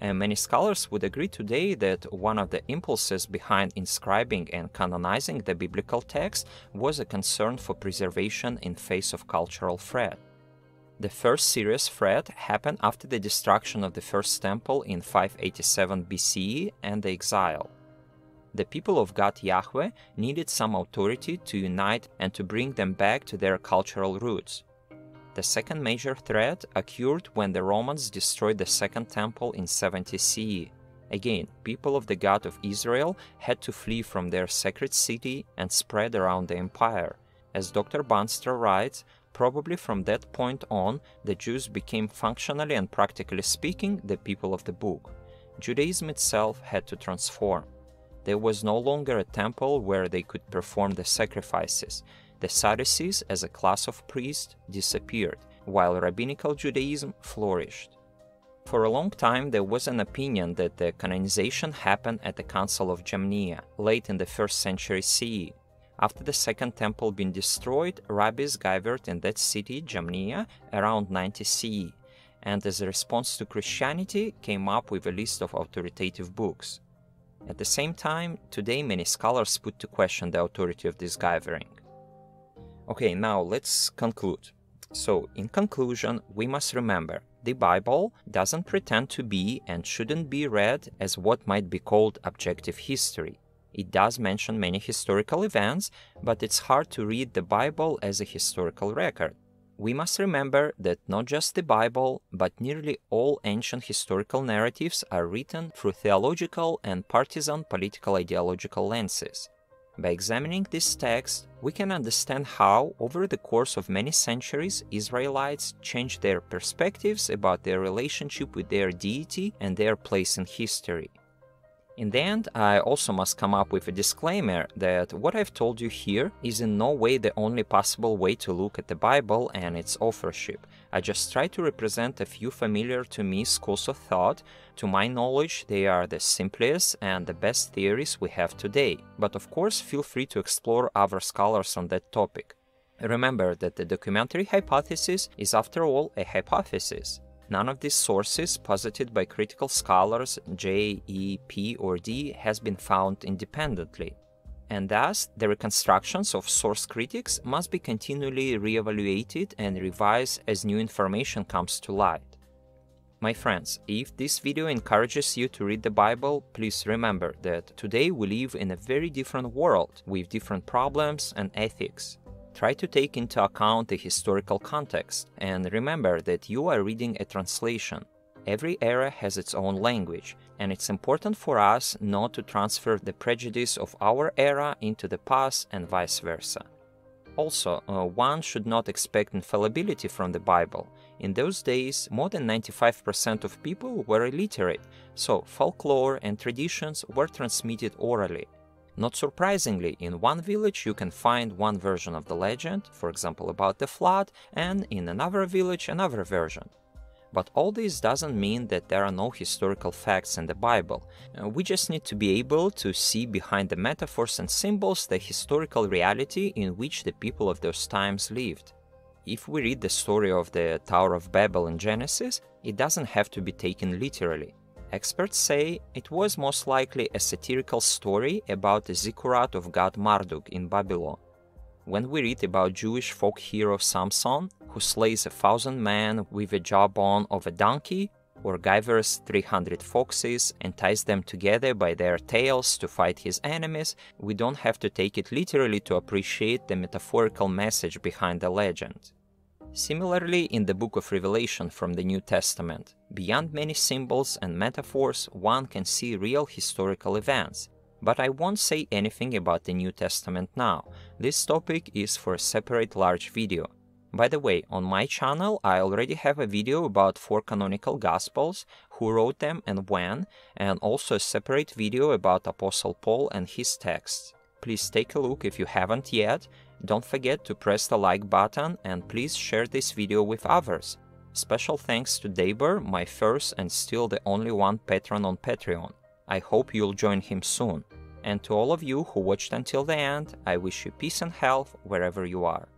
And many scholars would agree today that one of the impulses behind inscribing and canonizing the biblical text was a concern for preservation in face of cultural threat. The first serious threat happened after the destruction of the first temple in 587 BCE and the exile. The people of God Yahweh needed some authority to unite and to bring them back to their cultural roots. The second major threat occurred when the Romans destroyed the Second Temple in 70 CE. Again, people of the God of Israel had to flee from their sacred city and spread around the empire. As Dr. Banster writes, probably from that point on, the Jews became functionally and practically speaking the people of the book. Judaism itself had to transform. There was no longer a temple where they could perform the sacrifices. The Sadducees as a class of priests disappeared, while rabbinical Judaism flourished. For a long time there was an opinion that the canonization happened at the Council of Jamnia, late in the 1st century CE. After the Second Temple being destroyed, rabbis gathered in that city, Jamnia, around 90 CE, and as a response to Christianity came up with a list of authoritative books. At the same time, today many scholars put to question the authority of this gathering. Okay, now let's conclude. So, in conclusion, we must remember, the Bible doesn't pretend to be and shouldn't be read as what might be called objective history. It does mention many historical events, but it's hard to read the Bible as a historical record. We must remember that not just the Bible, but nearly all ancient historical narratives are written through theological and partisan political ideological lenses. By examining this text, we can understand how, over the course of many centuries, Israelites changed their perspectives about their relationship with their deity and their place in history. In the end, I also must come up with a disclaimer that what I've told you here is in no way the only possible way to look at the Bible and its authorship. I just try to represent a few familiar to me schools of thought. To my knowledge, they are the simplest and the best theories we have today. But of course, feel free to explore other scholars on that topic. Remember that the documentary hypothesis is after all a hypothesis. None of these sources posited by critical scholars J, E, P, or D has been found independently. And thus, the reconstructions of source critics must be continually re-evaluated and revised as new information comes to light. My friends, if this video encourages you to read the Bible, please remember that today we live in a very different world with different problems and ethics. Try to take into account the historical context, and remember that you are reading a translation. Every era has its own language, and it's important for us not to transfer the prejudice of our era into the past and vice versa. Also, one should not expect infallibility from the Bible. In those days, more than 95% of people were illiterate, so folklore and traditions were transmitted orally. Not surprisingly, in one village you can find one version of the legend, for example about the flood, and in another village another version. But all this doesn't mean that there are no historical facts in the Bible. We just need to be able to see behind the metaphors and symbols the historical reality in which the people of those times lived. If we read the story of the Tower of Babel in Genesis, it doesn't have to be taken literally. Experts say it was most likely a satirical story about the zikkurat of god Marduk in Babylon. When we read about Jewish folk hero Samson, who slays 1,000 men with a jawbone of a donkey, or gathers 300 foxes and ties them together by their tails to fight his enemies, we don't have to take it literally to appreciate the metaphorical message behind the legend. Similarly, in the book of Revelation from the New Testament, beyond many symbols and metaphors, one can see real historical events. But I won't say anything about the New Testament now. This topic is for a separate large video. By the way, on my channel I already have a video about 4 canonical Gospels, who wrote them and when, and also a separate video about Apostle Paul and his texts. Please take a look if you haven't yet. Don't forget to press the like button and please share this video with others. Special thanks to Daber, my first and still the only one patron on Patreon. I hope you'll join him soon. And to all of you who watched until the end, I wish you peace and health wherever you are.